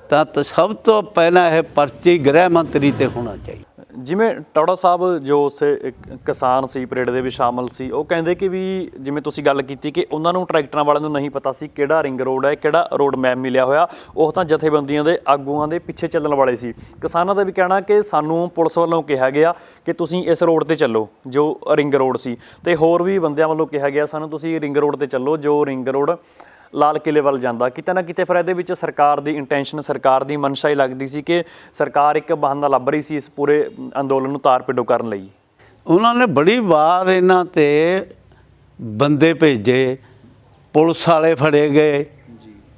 ਤਾਂ ਸਭ ਤੋਂ ਪਹਿਲਾਂ ਇਹ ਪਰਚੇ ਗ੍ਰਹਿ ਮੰਤਰੀ 'ਤੇ ਹੋਣਾ ਚਾਹੀਦਾ। ਜਿਵੇਂ ਟੌੜਾ ਸਾਹਿਬ ਜੋ ਉਸੇ ਕਿਸਾਨ ਸੀ ਪਰੇਡ ਦੇ ਵਿੱਚ ਸ਼ਾਮਲ ਸੀ, ਉਹ ਕਹਿੰਦੇ ਕਿ ਵੀ ਜਿਵੇਂ ਤੁਸੀਂ ਗੱਲ ਕੀਤੀ ਕਿ ਉਹਨਾਂ ਨੂੰ ਟਰੈਕਟਰਾਂ ਵਾਲਿਆਂ ਨੂੰ ਨਹੀਂ ਪਤਾ ਸੀ ਕਿਹੜਾ ਰਿੰਗ ਰੋਡ ਹੈ, ਕਿਹੜਾ ਰੋਡ ਮੈਪ ਮਿਲਿਆ ਹੋਇਆ। ਉਹ ਤਾਂ ਜਥੇਬੰਦੀਆਂ ਦੇ ਆਗੂਆਂ ਦੇ ਪਿੱਛੇ ਚੱਲਣ ਵਾਲੇ ਸੀ। ਕਿਸਾਨਾਂ ਦਾ ਵੀ ਕਹਿਣਾ ਕਿ ਸਾਨੂੰ ਪੁਲਿਸ ਵੱਲੋਂ ਕਿਹਾ ਗਿਆ ਕਿ ਤੁਸੀਂ ਇਸ ਰੋਡ 'ਤੇ ਚੱਲੋ ਜੋ ਰਿੰਗ ਰੋਡ ਸੀ, ਅਤੇ ਹੋਰ ਵੀ ਬੰਦਿਆਂ ਵੱਲੋਂ ਕਿਹਾ ਗਿਆ ਸਾਨੂੰ ਤੁਸੀਂ ਰਿੰਗ ਰੋਡ 'ਤੇ ਚੱਲੋ ਜੋ ਰਿੰਗ ਰੋਡ ਲਾਲ ਕਿਲੇ ਵੱਲ ਜਾਂਦਾ। ਕਿਤੇ ਨਾ ਕਿਤੇ ਫਿਰ ਇਹਦੇ ਵਿੱਚ ਸਰਕਾਰ ਦੀ ਇੰਟੈਂਸ਼ਨ, ਸਰਕਾਰ ਦੀ ਮਨਸ਼ਾ ਹੀ ਲੱਗਦੀ ਸੀ ਕਿ ਸਰਕਾਰ ਇੱਕ ਬਹਾਨਾ ਲੱਭ ਰਹੀ ਸੀ ਇਸ ਪੂਰੇ ਅੰਦੋਲਨ ਨੂੰ ਤਾਰ ਪਿੱਡੋ ਕਰਨ ਲਈ। ਉਹਨਾਂ ਨੇ ਬੜੀ ਵਾਰ ਇਹਨਾਂ 'ਤੇ ਬੰਦੇ ਭੇਜੇ, ਪੁਲਿਸ ਵਾਲੇ ਫੜੇ ਗਏ,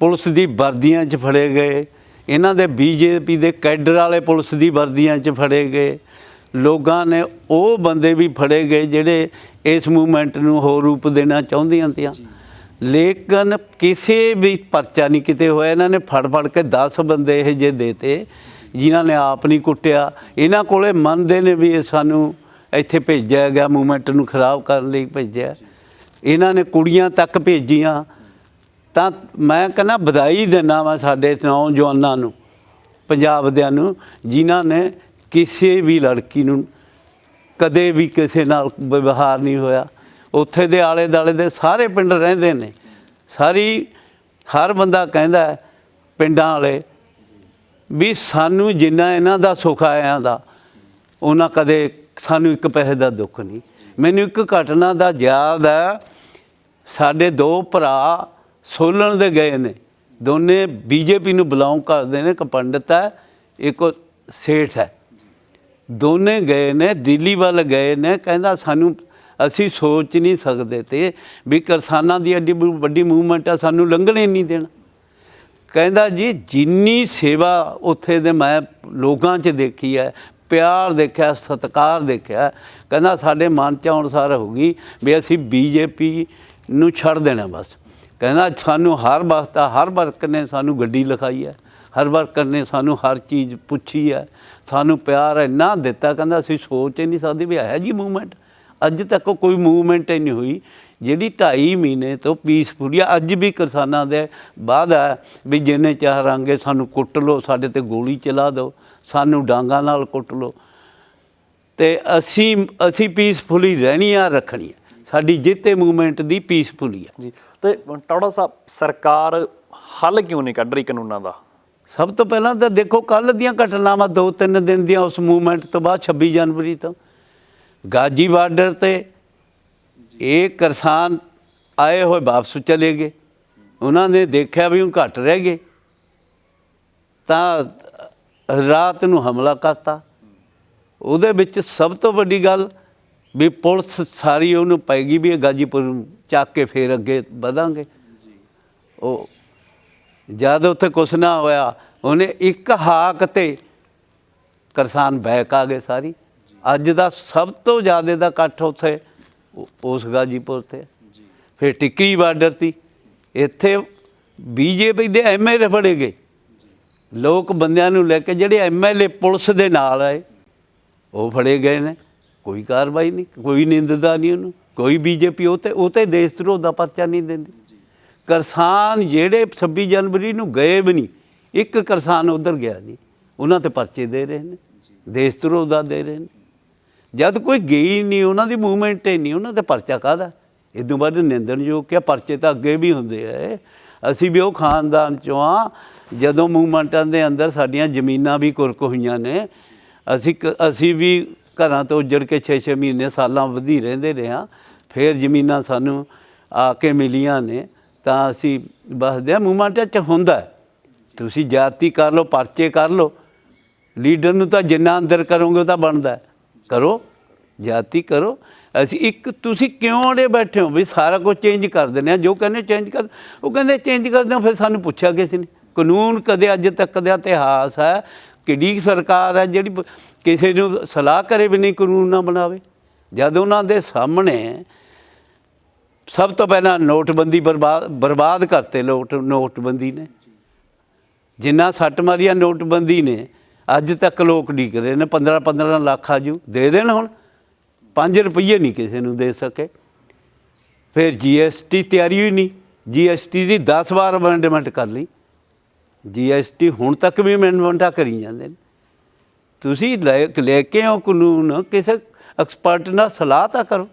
ਪੁਲਿਸ ਦੀ ਵਰਦੀਆਂ 'ਚ ਫੜੇ ਗਏ, ਇਹਨਾਂ ਦੇ ਬੀਜੇਪੀ ਦੇ ਕੈਡਰ ਵਾਲੇ ਪੁਲਿਸ ਦੀ ਵਰਦੀਆਂ 'ਚ ਫੜੇ ਗਏ। ਲੋਕਾਂ ਨੇ ਉਹ ਬੰਦੇ ਵੀ ਫੜੇ ਗਏ ਜਿਹੜੇ ਇਸ ਮੂਵਮੈਂਟ ਨੂੰ ਹੋਰ ਰੂਪ ਦੇਣਾ ਚਾਹੁੰਦੀਆਂ ਤੀਆਂ, ਲੇਕਿਨ ਕਿਸੇ ਵੀ ਪਰਚਾ ਨਹੀਂ ਕਿਤੇ ਹੋਇਆ। ਇਹਨਾਂ ਨੇ ਫੜ ਕੇ 10 ਬੰਦੇ ਇਹ ਜਿਹੇ ਦੇਤੇ ਜਿਨ੍ਹਾਂ ਨੇ ਆਪ ਨਹੀਂ ਕੁੱਟਿਆ। ਇਹਨਾਂ ਕੋਲੇ ਮੰਨਦੇ ਨੇ ਵੀ ਇਹ ਸਾਨੂੰ ਇੱਥੇ ਭੇਜਿਆ ਗਿਆ, ਮੂਵਮੈਂਟ ਨੂੰ ਖਰਾਬ ਕਰਨ ਲਈ ਭੇਜਿਆ। ਇਹਨਾਂ ਨੇ ਕੁੜੀਆਂ ਤੱਕ ਭੇਜੀਆਂ। ਤਾਂ ਮੈਂ ਕਹਿੰਦਾ ਵਧਾਈ ਦਿੰਦਾ ਵਾਂ ਸਾਡੇ ਨੌਜਵਾਨਾਂ ਨੂੰ, ਪੰਜਾਬ ਦਿਆਂ ਨੂੰ, ਜਿਨ੍ਹਾਂ ਨੇ ਕਿਸੇ ਵੀ ਲੜਕੀ ਨੂੰ ਕਦੇ ਵੀ ਕਿਸੇ ਨਾਲ ਵਿਵਹਾਰ ਨਹੀਂ ਹੋਇਆ। ਉੱਥੇ ਦੇ ਆਲੇ ਦੁਆਲੇ ਦੇ ਸਾਰੇ ਪਿੰਡ ਰਹਿੰਦੇ ਨੇ, ਹਰ ਬੰਦਾ ਕਹਿੰਦਾ ਪਿੰਡਾਂ ਵਾਲੇ ਵੀ ਸਾਨੂੰ ਜਿੰਨਾ ਇਹਨਾਂ ਦਾ ਸੁੱਖ ਆਇਆਂ ਦਾ, ਉਹਨਾਂ ਕਦੇ ਸਾਨੂੰ ਇੱਕ ਪੈਸੇ ਦਾ ਦੁੱਖ ਨਹੀਂ। ਮੈਨੂੰ ਇੱਕ ਘਟਨਾ ਦਾ ਯਾਦ ਹੈ, ਸਾਡੇ 2 ਭਰਾ ਸੋਲਣ ਦੇ ਗਏ ਨੇ, ਦੋਨੇ ਬੀਜੇਪੀ ਨੂੰ ਬਿਲੋਂਗ ਕਰਦੇ ਨੇ। ਇੱਕ ਪੰਡਤ ਹੈ, ਇੱਕ ਸੇਠ ਹੈ, ਦੋਨੇ ਗਏ ਨੇ ਦਿੱਲੀ ਵੱਲ ਗਏ ਨੇ। ਕਹਿੰਦਾ ਸਾਨੂੰ ਅਸੀਂ ਸੋਚ ਨਹੀਂ ਸਕਦੇ ਤੇ ਵੀ ਕਿਸਾਨਾਂ ਦੀ ਐਡੀ ਵੱਡੀ ਮੂਵਮੈਂਟ ਆ, ਸਾਨੂੰ ਲੰਘਣੇ ਨਹੀਂ ਦੇਣਾ। ਕਹਿੰਦਾ ਜੀ ਜਿੰਨੀ ਸੇਵਾ ਉੱਥੇ ਦੇ ਮੈਂ ਲੋਕਾਂ 'ਚ ਦੇਖੀ ਹੈ, ਪਿਆਰ ਦੇਖਿਆ, ਸਤਿਕਾਰ ਦੇਖਿਆ, ਕਹਿੰਦਾ ਸਾਡੇ ਮਨ 'ਚ ਅਨੁਸਾਰ ਹੋ ਗਈ ਵੀ ਅਸੀਂ ਬੀਜੇਪੀ ਨੂੰ ਛੱਡ ਦੇਣਾ ਬਸ। ਕਹਿੰਦਾ ਸਾਨੂੰ ਹਰ ਵਕਤ ਹਰ ਵਰਕਰ ਨੇ ਸਾਨੂੰ ਗੱਡੀ ਲਿਖਾਈ ਹੈ, ਹਰ ਵਰਕਰ ਨੇ ਸਾਨੂੰ ਹਰ ਚੀਜ਼ ਪੁੱਛੀ ਹੈ, ਸਾਨੂੰ ਪਿਆਰ ਇੰਨਾ ਦਿੱਤਾ। ਕਹਿੰਦਾ ਅਸੀਂ ਸੋਚ ਹੀ ਨਹੀਂ ਸਕਦੇ ਵੀ ਹੈ ਜੀ ਮੂਵਮੈਂਟ। ਅੱਜ ਤੱਕ ਕੋਈ ਮੂਵਮੈਂਟ ਹੀ ਨਹੀਂ ਹੋਈ ਜਿਹੜੀ 2.5 ਮਹੀਨੇ ਤੋਂ ਪੀਸਫੁਲੀ। ਅੱਜ ਵੀ ਕਿਸਾਨਾਂ ਦੇ ਬਾਅਦ ਹੈ ਵੀ ਜਿੰਨੇ ਚਾਹ ਰਾਂਗੇ ਸਾਨੂੰ ਕੁੱਟ ਲਓ, ਸਾਡੇ 'ਤੇ ਗੋਲੀ ਚਲਾ ਦਿਓ, ਸਾਨੂੰ ਡਾਂਗਾਂ ਨਾਲ ਕੁੱਟ ਲਓ, ਅਤੇ ਅਸੀਂ ਪੀਸਫੁਲੀ ਰਹਿਣੀ ਆ, ਰੱਖਣੀ ਆ। ਸਾਡੀ ਜਿੱਤੇ ਮੂਵਮੈਂਟ ਦੀ ਪੀਸਫੁਲੀ ਆ ਜੀ। ਅਤੇ ਟੌੜਾ ਸਾਹਿਬ, ਸਰਕਾਰ ਹੱਲ ਕਿਉਂ ਨਹੀਂ ਕੱਢ ਰਹੀ ਕਾਨੂੰਨਾਂ ਦਾ? ਸਭ ਤੋਂ ਪਹਿਲਾਂ ਤਾਂ ਦੇਖੋ ਕੱਲ੍ਹ ਦੀਆਂ ਘਟਨਾਵਾਂ 2-3 ਦਿਨ ਦੀਆਂ, ਉਸ ਮੂਵਮੈਂਟ ਤੋਂ ਬਾਅਦ 26 ਜਨਵਰੀ ਤੋਂ ਗਾਜੀ ਬਾਰਡਰ 'ਤੇ ਇਹ ਕਿਸਾਨ ਆਏ ਹੋਏ ਵਾਪਸ ਚਲੇ ਗਏ। ਉਹਨਾਂ ਨੇ ਦੇਖਿਆ ਵੀ ਹੁਣ ਘੱਟ ਰਹਿ ਗਏ ਤਾਂ ਰਾਤ ਨੂੰ ਹਮਲਾ ਕਰਤਾ। ਉਹਦੇ ਵਿੱਚ ਸਭ ਤੋਂ ਵੱਡੀ ਗੱਲ ਵੀ ਪੁਲਿਸ ਸਾਰੀ ਉਹਨੂੰ ਪੈ ਗਈ ਵੀ ਇਹ ਗਾਜੀਪੁਰ ਨੂੰ ਚੱਕ ਕੇ ਫੇਰ ਅੱਗੇ ਵਧਾਂਗੇ। ਉਹ ਜਦ ਉੱਥੇ ਕੁਛ ਨਾ ਹੋਇਆ, ਉਹਨੇ ਇੱਕ ਹਾਕ ਤੇ ਕਿਸਾਨ ਬੈਕ ਆ ਗਏ ਸਾਰੀ। ਅੱਜ ਦਾ ਸਭ ਤੋਂ ਜ਼ਿਆਦਾ ਦਾ ਇਕੱਠ ਉੱਥੇ ਉਸ ਗਾਜੀਪੁਰ 'ਤੇ। ਫਿਰ ਟਿੱਕਰੀ ਬਾਰਡਰ ਸੀ, ਇੱਥੇ ਬੀਜੇਪੀ ਦੇ MLA ਫੜੇ ਗਏ। ਲੋਕ ਬੰਦਿਆਂ ਨੂੰ ਲੈ ਕੇ ਜਿਹੜੇ MLA ਪੁਲਿਸ ਦੇ ਨਾਲ ਆਏ ਉਹ ਫੜੇ ਗਏ ਨੇ। ਕੋਈ ਕਾਰਵਾਈ ਨਹੀਂ, ਕੋਈ ਨਿੰਦਦਾ ਨਹੀਂ ਉਹਨੂੰ, ਕੋਈ ਬੀਜੇਪੀ ਉਹ ਤੇ ਦੇਸ਼ ਧਰੋਹ ਦਾ ਪਰਚਾ ਨਹੀਂ ਦਿੰਦੀ। ਕਿਸਾਨ ਜਿਹੜੇ 26 ਜਨਵਰੀ ਨੂੰ ਗਏ ਵੀ ਨਹੀਂ, ਇੱਕ ਕਿਸਾਨ ਉੱਧਰ ਗਿਆ ਨਹੀਂ, ਉਹਨਾਂ 'ਤੇ ਪਰਚੇ ਦੇ ਰਹੇ ਨੇ, ਦੇਸ਼ ਧਰੋਹ ਦਾ ਦੇ ਰਹੇ ਨੇ। ਜਦ ਕੋਈ ਗਈ ਨਹੀਂ, ਉਹਨਾਂ ਦੀ ਮੂਵਮੈਂਟ ਹੀ ਨਹੀਂ, ਉਹਨਾਂ 'ਤੇ ਪਰਚਾ ਕਾਹਦਾ? ਇਦੋਂ ਬਾਅਦ ਨਿੰਦਣਯੋਗ ਕਿ ਪਰਚੇ ਤਾਂ ਅੱਗੇ ਵੀ ਹੁੰਦੇ ਆ। ਅਸੀਂ ਵੀ ਉਹ ਖਾਨਦਾਨ 'ਚੋਂ ਹਾਂ, ਜਦੋਂ ਮੂਵਮੈਂਟਾਂ ਦੇ ਅੰਦਰ ਸਾਡੀਆਂ ਜ਼ਮੀਨਾਂ ਵੀ ਕੁਰਕ ਹੋਈਆਂ ਨੇ। ਅਸੀਂ ਵੀ ਘਰਾਂ ਤੋਂ ਉੱਜੜ ਕੇ 6-6 ਮਹੀਨੇ ਸਾਲਾਂ ਵਧੀ ਰਹਿੰਦੇ ਰਹੇ ਹਾਂ, ਫਿਰ ਜ਼ਮੀਨਾਂ ਸਾਨੂੰ ਆ ਕੇ ਮਿਲੀਆਂ ਨੇ, ਤਾਂ ਅਸੀਂ ਬਸਦੇ ਹਾਂ। ਮੂਵਮੈਂਟਾਂ 'ਚ ਹੁੰਦਾ, ਤੁਸੀਂ ਜਾਤੀ ਕਰ ਲਓ, ਪਰਚੇ ਕਰ ਲਓ, ਲੀਡਰ ਨੂੰ ਤਾਂ ਜਿੰਨਾ ਅੰਦਰ ਕਰੋਗੇ ਉਹ ਤਾਂ ਬਣਦਾ। ਕਰੋ, ਜਾਤੀ ਕਰੋ। ਅਸੀਂ ਤੁਸੀਂ ਕਿਉਂ ਅੜੇ ਬੈਠੇ ਹੋ ਵੀ ਸਾਰਾ ਕੁਝ ਚੇਂਜ ਕਰ ਦਿੰਦੇ ਹਾਂ? ਜੋ ਕਹਿੰਦੇ ਚੇਂਜ ਕਰ, ਉਹ ਕਹਿੰਦੇ ਚੇਂਜ ਕਰਦੇ ਹੋ। ਫਿਰ ਸਾਨੂੰ ਪੁੱਛਿਆ ਕਿਸੇ ਨੇ? ਕਾਨੂੰਨ ਕਦੇ ਅੱਜ ਤੱਕ ਦਾ ਇਤਿਹਾਸ ਹੈ, ਕਿਹੜੀ ਸਰਕਾਰ ਹੈ ਜਿਹੜੀ ਕਿਸੇ ਨੂੰ ਸਲਾਹ ਕਰੇ ਵੀ ਨਹੀਂ ਕਾਨੂੰਨ ਨਾ ਬਣਾਵੇ? ਜਦ ਉਹਨਾਂ ਦੇ ਸਾਹਮਣੇ ਸਭ ਤੋਂ ਪਹਿਲਾਂ ਨੋਟਬੰਦੀ ਬਰਬਾਦ ਕਰਤੇ ਨੋਟਬੰਦੀ ਨੇ। ਜਿੰਨਾ ਸੱਟ ਮਾਰੀਆ ਨੋਟਬੰਦੀ ਨੇ, ਅੱਜ ਤੱਕ ਲੋਕ ਉਡੀਕ ਰਹੇ ਨੇ 15-15 ਲੱਖ ਆਜੂ ਦੇ ਦੇਣ। ਹੁਣ 5 ਰੁਪਈਏ ਨਹੀਂ ਕਿਸੇ ਨੂੰ ਦੇ ਸਕੇ। ਫਿਰ GST ਤਿਆਰੀ ਹੋਈ ਨਹੀਂ, GST ਦੀ 10 ਵਾਰ ਅਮੈਂਡਮੈਂਟ ਕਰ ਲਈ। GST ਹੁਣ ਤੱਕ ਵੀ ਅਮੈਂਡਮੈਂਟਾਂ ਕਰੀ ਜਾਂਦੇ ਨੇ। ਤੁਸੀਂ ਲੈ ਕੇ ਆਓ ਕਾਨੂੰਨ, ਕਿਸੇ ਐਕਸਪਰਟ ਨਾਲ ਸਲਾਹ ਤਾਂ ਕਰੋ।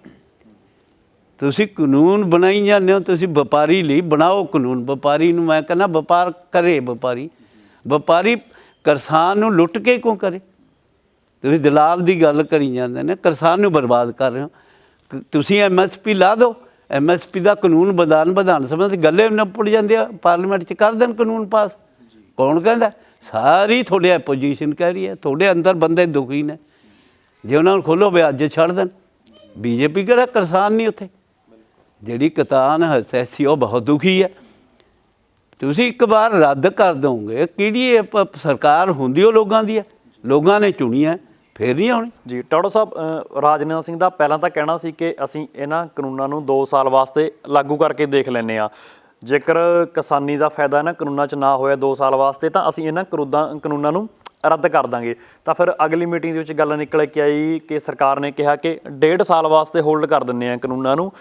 ਤੁਸੀਂ ਕਾਨੂੰਨ ਬਣਾਈ ਜਾਂਦੇ ਹੋ, ਤੁਸੀਂ ਵਪਾਰੀ ਲਈ ਬਣਾਓ ਕਾਨੂੰਨ। ਵਪਾਰੀ ਨੂੰ ਮੈਂ ਕਹਿੰਦਾ ਵਪਾਰ ਕਰੇ ਵਪਾਰੀ ਕਿਸਾਨ ਨੂੰ ਲੁੱਟ ਕੇ ਕਿਉਂ ਕਰੇ? ਤੁਸੀਂ ਦਲਾਲ ਦੀ ਗੱਲ ਕਰੀ ਜਾਂਦੇ ਨੇ, ਕਿਸਾਨ ਨੂੰ ਬਰਬਾਦ ਕਰ ਰਹੇ ਹੋ। ਤੁਸੀਂ MSP ਲਾ ਦਿਓ, MSP ਦਾ ਕਾਨੂੰਨ ਵਿਧਾਨ ਸਭਾ 'ਚ ਗੱਲੇ ਨਿਪਟ ਜਾਂਦੇ ਆ, ਪਾਰਲੀਮੈਂਟ 'ਚ ਕਰ ਦੇਣ ਕਾਨੂੰਨ ਪਾਸ। ਕੌਣ ਕਹਿੰਦਾ? ਸਾਰੀ ਤੁਹਾਡੀ ਐਪੋਜੀਸ਼ਨ ਕਹਿ ਰਹੀ ਹੈ, ਤੁਹਾਡੇ ਅੰਦਰ ਬੰਦੇ ਦੁਖੀ ਨੇ। ਜੇ ਉਹਨਾਂ ਨੂੰ ਖੋਲ੍ਹੋ ਵੀ ਅੱਜ ਛੱਡ ਦੇਣ। BJP ਕਿਹੜਾ ਕਿਸਾਨ ਨਹੀਂ ਉੱਥੇ? ਜਿਹੜੀ ਕਿਸਾਨ HSC ਉਹ ਬਹੁਤ ਦੁਖੀ ਹੈ। ਤੁਸੀਂ ਇੱਕ ਵਾਰ ਰੱਦ ਕਰ ਦੋਗੇ, ਕਿਹੜੀ ਸਰਕਾਰ ਹੁੰਦੀ ਉਹ ਲੋਕਾਂ ਦੀ ਹੈ, ਲੋਕਾਂ ਨੇ ਚੁਣੀ ਹੈ, ਫਿਰ ਨਹੀਂ ਆਉਣੀ। ਜੀ ਟੌੜਾ ਸਾਹਿਬ, ਰਾਜਨਾਥ ਸਿੰਘ ਦਾ ਪਹਿਲਾਂ ਤਾਂ ਕਹਿਣਾ ਸੀ ਕਿ ਅਸੀਂ ਇਹਨਾਂ ਕਾਨੂੰਨਾਂ ਨੂੰ 2 ਸਾਲ ਵਾਸਤੇ ਲਾਗੂ ਕਰਕੇ ਦੇਖ ਲੈਂਦੇ ਹਾਂ। ਜੇਕਰ ਕਿਸਾਨੀ ਦਾ ਫਾਇਦਾ ਇਹਨਾਂ ਕਾਨੂੰਨਾਂ 'ਚ ਨਾ ਹੋਇਆ 2 ਸਾਲ ਵਾਸਤੇ, ਤਾਂ ਅਸੀਂ ਇਹਨਾਂ ਕਾਨੂੰਨਾਂ ਨੂੰ ਰੱਦ ਕਰ ਦਾਂਗੇ। ਤਾਂ ਫਿਰ ਅਗਲੀ ਮੀਟਿੰਗ ਦੇ ਵਿੱਚ ਗੱਲ ਨਿਕਲ ਕੇ ਆਈ ਕਿ ਸਰਕਾਰ ਨੇ ਕਿਹਾ ਕਿ 1.5 ਸਾਲ ਵਾਸਤੇ ਹੋਲਡ ਕਰ ਦਿੰਦੇ ਆ ਕਾਨੂੰਨਾਂ ਨੂੰ।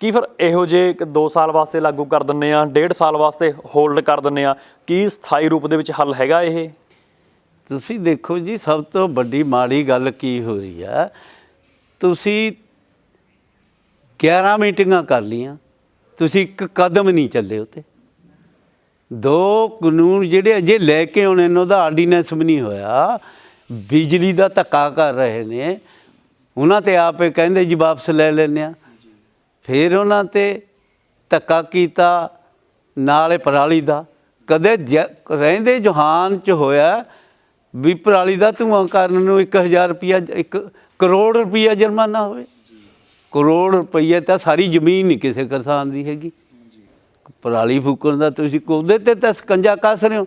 ਕੀ ਫਿਰ ਇਹੋ ਜਿਹੇ 2 ਸਾਲ ਵਾਸਤੇ ਲਾਗੂ ਕਰ ਦਿੰਦੇ ਆ, 1.5 ਸਾਲ ਵਾਸਤੇ ਹੋਲਡ ਕਰ ਦਿੰਦੇ ਆ, ਕੀ ਸਥਾਈ ਰੂਪ ਦੇ ਵਿੱਚ ਹੱਲ ਹੈਗਾ ਇਹ? ਤੁਸੀਂ ਦੇਖੋ ਜੀ, ਸਭ ਤੋਂ ਵੱਡੀ ਮਾੜੀ ਗੱਲ ਕੀ ਹੋ ਰਹੀ ਆ, ਤੁਸੀਂ 11 ਮੀਟਿੰਗਾਂ ਕਰ ਲਈਆਂ, ਤੁਸੀਂ ਇੱਕ ਕਦਮ ਨਹੀਂ ਚੱਲੇ ਉੱਤੇ। 2 ਕਾਨੂੰਨ ਜਿਹੜੇ ਅਜੇ ਲੈ ਕੇ ਆਉਣੇ ਨੇ, ਉਹਦਾ ਆਰਡੀਨੈਂਸ ਵੀ ਨਹੀਂ ਹੋਇਆ। ਬਿਜਲੀ ਦਾ ਧੱਕਾ ਕਰ ਰਹੇ ਨੇ, ਉਹਨਾਂ 'ਤੇ ਆਪੇ ਕਹਿੰਦੇ ਜੀ ਵਾਪਸ ਲੈ ਲੈਂਦੇ ਹਾਂ। ਫਿਰ ਉਹਨਾਂ 'ਤੇ ਧੱਕਾ ਕੀਤਾ, ਨਾਲੇ ਪਰਾਲੀ ਦਾ। ਕਦੇ ਰਹਿੰਦੇ ਜਹਾਨ 'ਚ ਹੋਇਆ ਵੀ ਪਰਾਲੀ ਦਾ ਧੂੰਆਂ ਕਰਨ ਨੂੰ 1000 ਰੁਪਈਆ, 1 ਕਰੋੜ ਰੁਪਈਆ ਜੁਰਮਾਨਾ ਹੋਵੇ। ਕਰੋੜ ਰੁਪਈਏ ਤਾਂ ਸਾਰੀ ਜ਼ਮੀਨ ਨਹੀਂ ਕਿਸੇ ਕਿਸਾਨ ਦੀ ਹੈਗੀ। ਪਰਾਲੀ ਫੂਕਣ ਦਾ ਤੁਸੀਂ ਉਹਦੇ 'ਤੇ ਤਾਂ ਸਕੰਜਾ ਕੱਸ ਰਹੇ ਹੋ।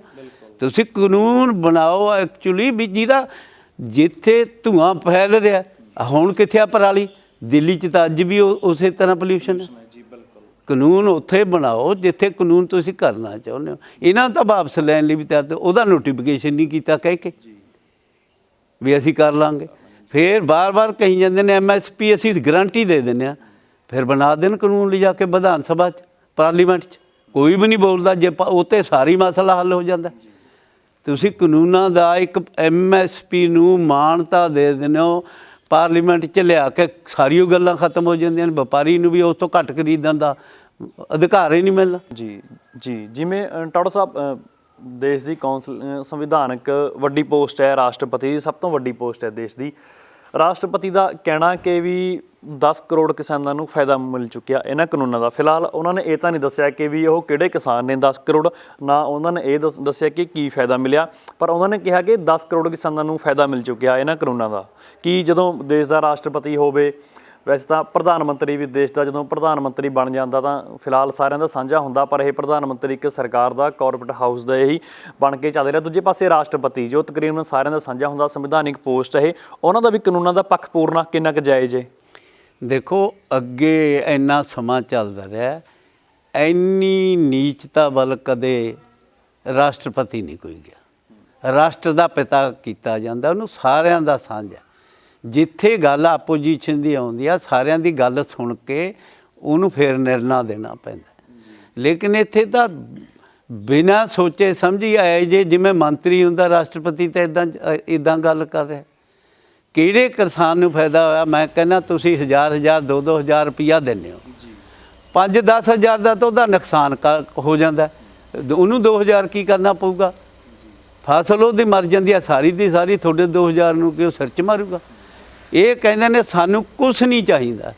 ਤੁਸੀਂ ਕਾਨੂੰਨ ਬਣਾਓ ਐਕਚੁਅਲੀ ਵੀ ਜਿਹੜਾ ਜਿੱਥੇ ਧੂੰਆਂ ਫੈਲ ਰਿਹਾ, ਹੁਣ ਕਿੱਥੇ ਆ ਪਰਾਲੀ? ਦਿੱਲੀ 'ਚ ਤਾਂ ਅੱਜ ਵੀ ਉਸੇ ਤਰ੍ਹਾਂ ਪੋਲਿਊਸ਼ਨ ਹੈ। ਕਾਨੂੰਨ ਉੱਥੇ ਬਣਾਓ ਜਿੱਥੇ ਕਾਨੂੰਨ ਤੁਸੀਂ ਕਰਨਾ ਚਾਹੁੰਦੇ ਹੋ। ਇਹਨਾਂ ਨੂੰ ਤਾਂ ਵਾਪਸ ਲੈਣ ਲਈ ਵੀ ਤਿਆਰ, ਉਹਦਾ ਨੋਟੀਫਿਕੇਸ਼ਨ ਨਹੀਂ ਕੀਤਾ ਕਹਿ ਕੇ ਵੀ ਅਸੀਂ ਕਰ ਲਾਂਗੇ। ਫਿਰ ਬਾਰ-ਬਾਰ ਕਹੀ ਜਾਂਦੇ ਨੇ MSP ਅਸੀਂ ਗਰੰਟੀ ਦੇ ਦਿੰਦੇ ਹਾਂ। ਫਿਰ ਬਣਾ ਦੇਣ ਕਾਨੂੰਨ ਲਿਜਾ ਕੇ ਵਿਧਾਨ ਸਭਾ 'ਚ, ਪਾਰਲੀਮੈਂਟ 'ਚ, ਕੋਈ ਵੀ ਨਹੀਂ ਬੋਲਦਾ। ਜੇ ਉਹ 'ਤੇ ਸਾਰੀ ਮਸਲਾ ਹੱਲ ਹੋ ਜਾਂਦਾ। ਤੁਸੀਂ ਕਾਨੂੰਨਾਂ ਦਾ ਇੱਕ MSP ਨੂੰ ਮਾਨਤਾ ਦੇ ਦਿੰਦੇ ਹੋ, ਪਾਰਲੀਮੈਂਟ 'ਚ ਲਿਆ ਕੇ ਸਾਰੀ ਉਹ ਗੱਲਾਂ ਖਤਮ ਹੋ ਜਾਂਦੀਆਂ ਨੇ। ਵਪਾਰੀ ਨੂੰ ਵੀ ਉਸ ਤੋਂ ਘੱਟ ਖਰੀਦਣ ਦਾ ਅਧਿਕਾਰ ਹੀ ਨਹੀਂ ਮਿਲਣਾ। ਜੀ ਜਿਵੇਂ ਟੌੜਾ ਸਾਹਿਬ, ਦੇਸ਼ ਦੀ ਸੰਵਿਧਾਨਕ ਵੱਡੀ ਪੋਸਟ ਹੈ, ਰਾਸ਼ਟਰਪਤੀ ਦੀ ਸਭ ਤੋਂ ਵੱਡੀ ਪੋਸਟ ਹੈ ਦੇਸ਼ ਦੀ। ਰਾਸ਼ਟਰਪਤੀ ਦਾ ਕਹਿਣਾ ਕਿ ਵੀ 10 ਕਰੋੜ ਕਿਸਾਨਾਂ ਨੂੰ ਫਾਇਦਾ ਮਿਲ ਚੁੱਕਿਆ ਇਹਨਾਂ ਕਾਨੂੰਨਾਂ ਦਾ। ਫਿਲਹਾਲ ਉਹਨਾਂ ਨੇ ਇਹ ਤਾਂ ਨਹੀਂ ਦੱਸਿਆ ਕਿ ਵੀ ਉਹ ਕਿਹੜੇ ਕਿਸਾਨ ਨੇ 10 ਕਰੋੜ, ਨਾ ਉਹਨਾਂ ਨੇ ਇਹ ਦੱਸਿਆ ਕਿ ਕੀ ਫਾਇਦਾ ਮਿਲਿਆ, ਪਰ ਉਹਨਾਂ ਨੇ ਕਿਹਾ ਕਿ 10 ਕਰੋੜ ਕਿਸਾਨਾਂ ਨੂੰ ਫਾਇਦਾ ਮਿਲ ਚੁੱਕਿਆ ਇਹਨਾਂ ਕਾਨੂੰਨਾਂ ਦਾ। ਕਿ ਜਦੋਂ ਦੇਸ਼ ਦਾ ਰਾਸ਼ਟਰਪਤੀ ਹੋਵੇ, ਵੈਸੇ ਤਾਂ ਪ੍ਰਧਾਨ ਮੰਤਰੀ ਵੀ ਦੇਸ਼ ਦਾ ਜਦੋਂ ਪ੍ਰਧਾਨ ਮੰਤਰੀ ਬਣ ਜਾਂਦਾ ਤਾਂ ਫਿਲਹਾਲ ਸਾਰਿਆਂ ਦਾ ਸਾਂਝਾ ਹੁੰਦਾ, ਪਰ ਇਹ ਪ੍ਰਧਾਨ ਮੰਤਰੀ ਇੱਕ ਸਰਕਾਰ ਦਾ ਕਾਰਪੋਰੇਟ ਹਾਊਸ ਦਾ ਇਹੀ ਬਣ ਕੇ ਚੱਲ ਰਿਹਾ। ਦੂਜੇ ਪਾਸੇ ਰਾਸ਼ਟਰਪਤੀ ਜੋ ਤਕਰੀਬਨ ਸਾਰਿਆਂ ਦਾ ਸਾਂਝਾ ਹੁੰਦਾ, ਸੰਵਿਧਾਨਿਕ ਪੋਸਟ ਇਹ, ਉਹਨਾਂ ਦਾ ਵੀ ਕਾਨੂੰਨਾਂ ਦਾ ਪੱਖ ਪੂਰਨਾ ਕਿੰਨਾ ਕੁ ਜਾਇਜ਼ ਹੈ? ਦੇਖੋ, ਅੱਗੇ ਇੰਨਾ ਸਮਾਂ ਚੱਲਦਾ ਰਿਹਾ, ਇੰਨੀ ਨੀਚਤਾ ਵੱਲ ਕਦੇ ਰਾਸ਼ਟਰਪਤੀ ਨਹੀਂ ਕੋਈ ਗਿਆ। ਰਾਸ਼ਟਰ ਦਾ ਪਿਤਾ ਕੀਤਾ ਜਾਂਦਾ, ਉਹਨੂੰ ਸਾਰਿਆਂ ਦਾ ਸਾਂਝਾ। ਜਿੱਥੇ ਗੱਲ ਆਪੋਜੀਸ਼ਨ ਦੀ ਆਉਂਦੀ ਆ, ਸਾਰਿਆਂ ਦੀ ਗੱਲ ਸੁਣ ਕੇ ਉਹਨੂੰ ਫਿਰ ਨਿਰਣਾ ਦੇਣਾ ਪੈਂਦਾ। ਲੇਕਿਨ ਇੱਥੇ ਤਾਂ ਬਿਨਾਂ ਸੋਚੇ ਸਮਝੀ ਆਏ ਜੇ ਜਿਵੇਂ ਮੰਤਰੀ ਹੁੰਦਾ ਰਾਸ਼ਟਰਪਤੀ ਤਾਂ ਇੱਦਾਂ ਗੱਲ ਕਰ ਰਿਹਾ। ਕਿਹੜੇ ਕਿਸਾਨ ਨੂੰ ਫਾਇਦਾ ਹੋਇਆ? ਮੈਂ ਕਹਿੰਦਾ ਤੁਸੀਂ 1000 2-2000 ਰੁਪਈਆ ਦਿੰਦੇ ਹੋ, 5-10 ਹਜ਼ਾਰ ਦਾ ਤਾਂ ਉਹਦਾ ਨੁਕਸਾਨ ਹੋ ਜਾਂਦਾ, ਉਹਨੂੰ 2000 ਕੀ ਕਰਨਾ ਪਊਗਾ? ਫਸਲ ਉਹਦੀ ਮਰ ਜਾਂਦੀ ਆ ਸਾਰੀ ਦੀ ਸਾਰੀ, ਤੁਹਾਡੇ 2000 ਨੂੰ ਕਿ ਉਹ ਸਿਰ 'ਚ ਮਾਰੂਗਾ? ਇਹ ਕਹਿੰਦੇ ਨੇ ਸਾਨੂੰ ਕੁਛ ਨਹੀਂ ਚਾਹੀਦਾ,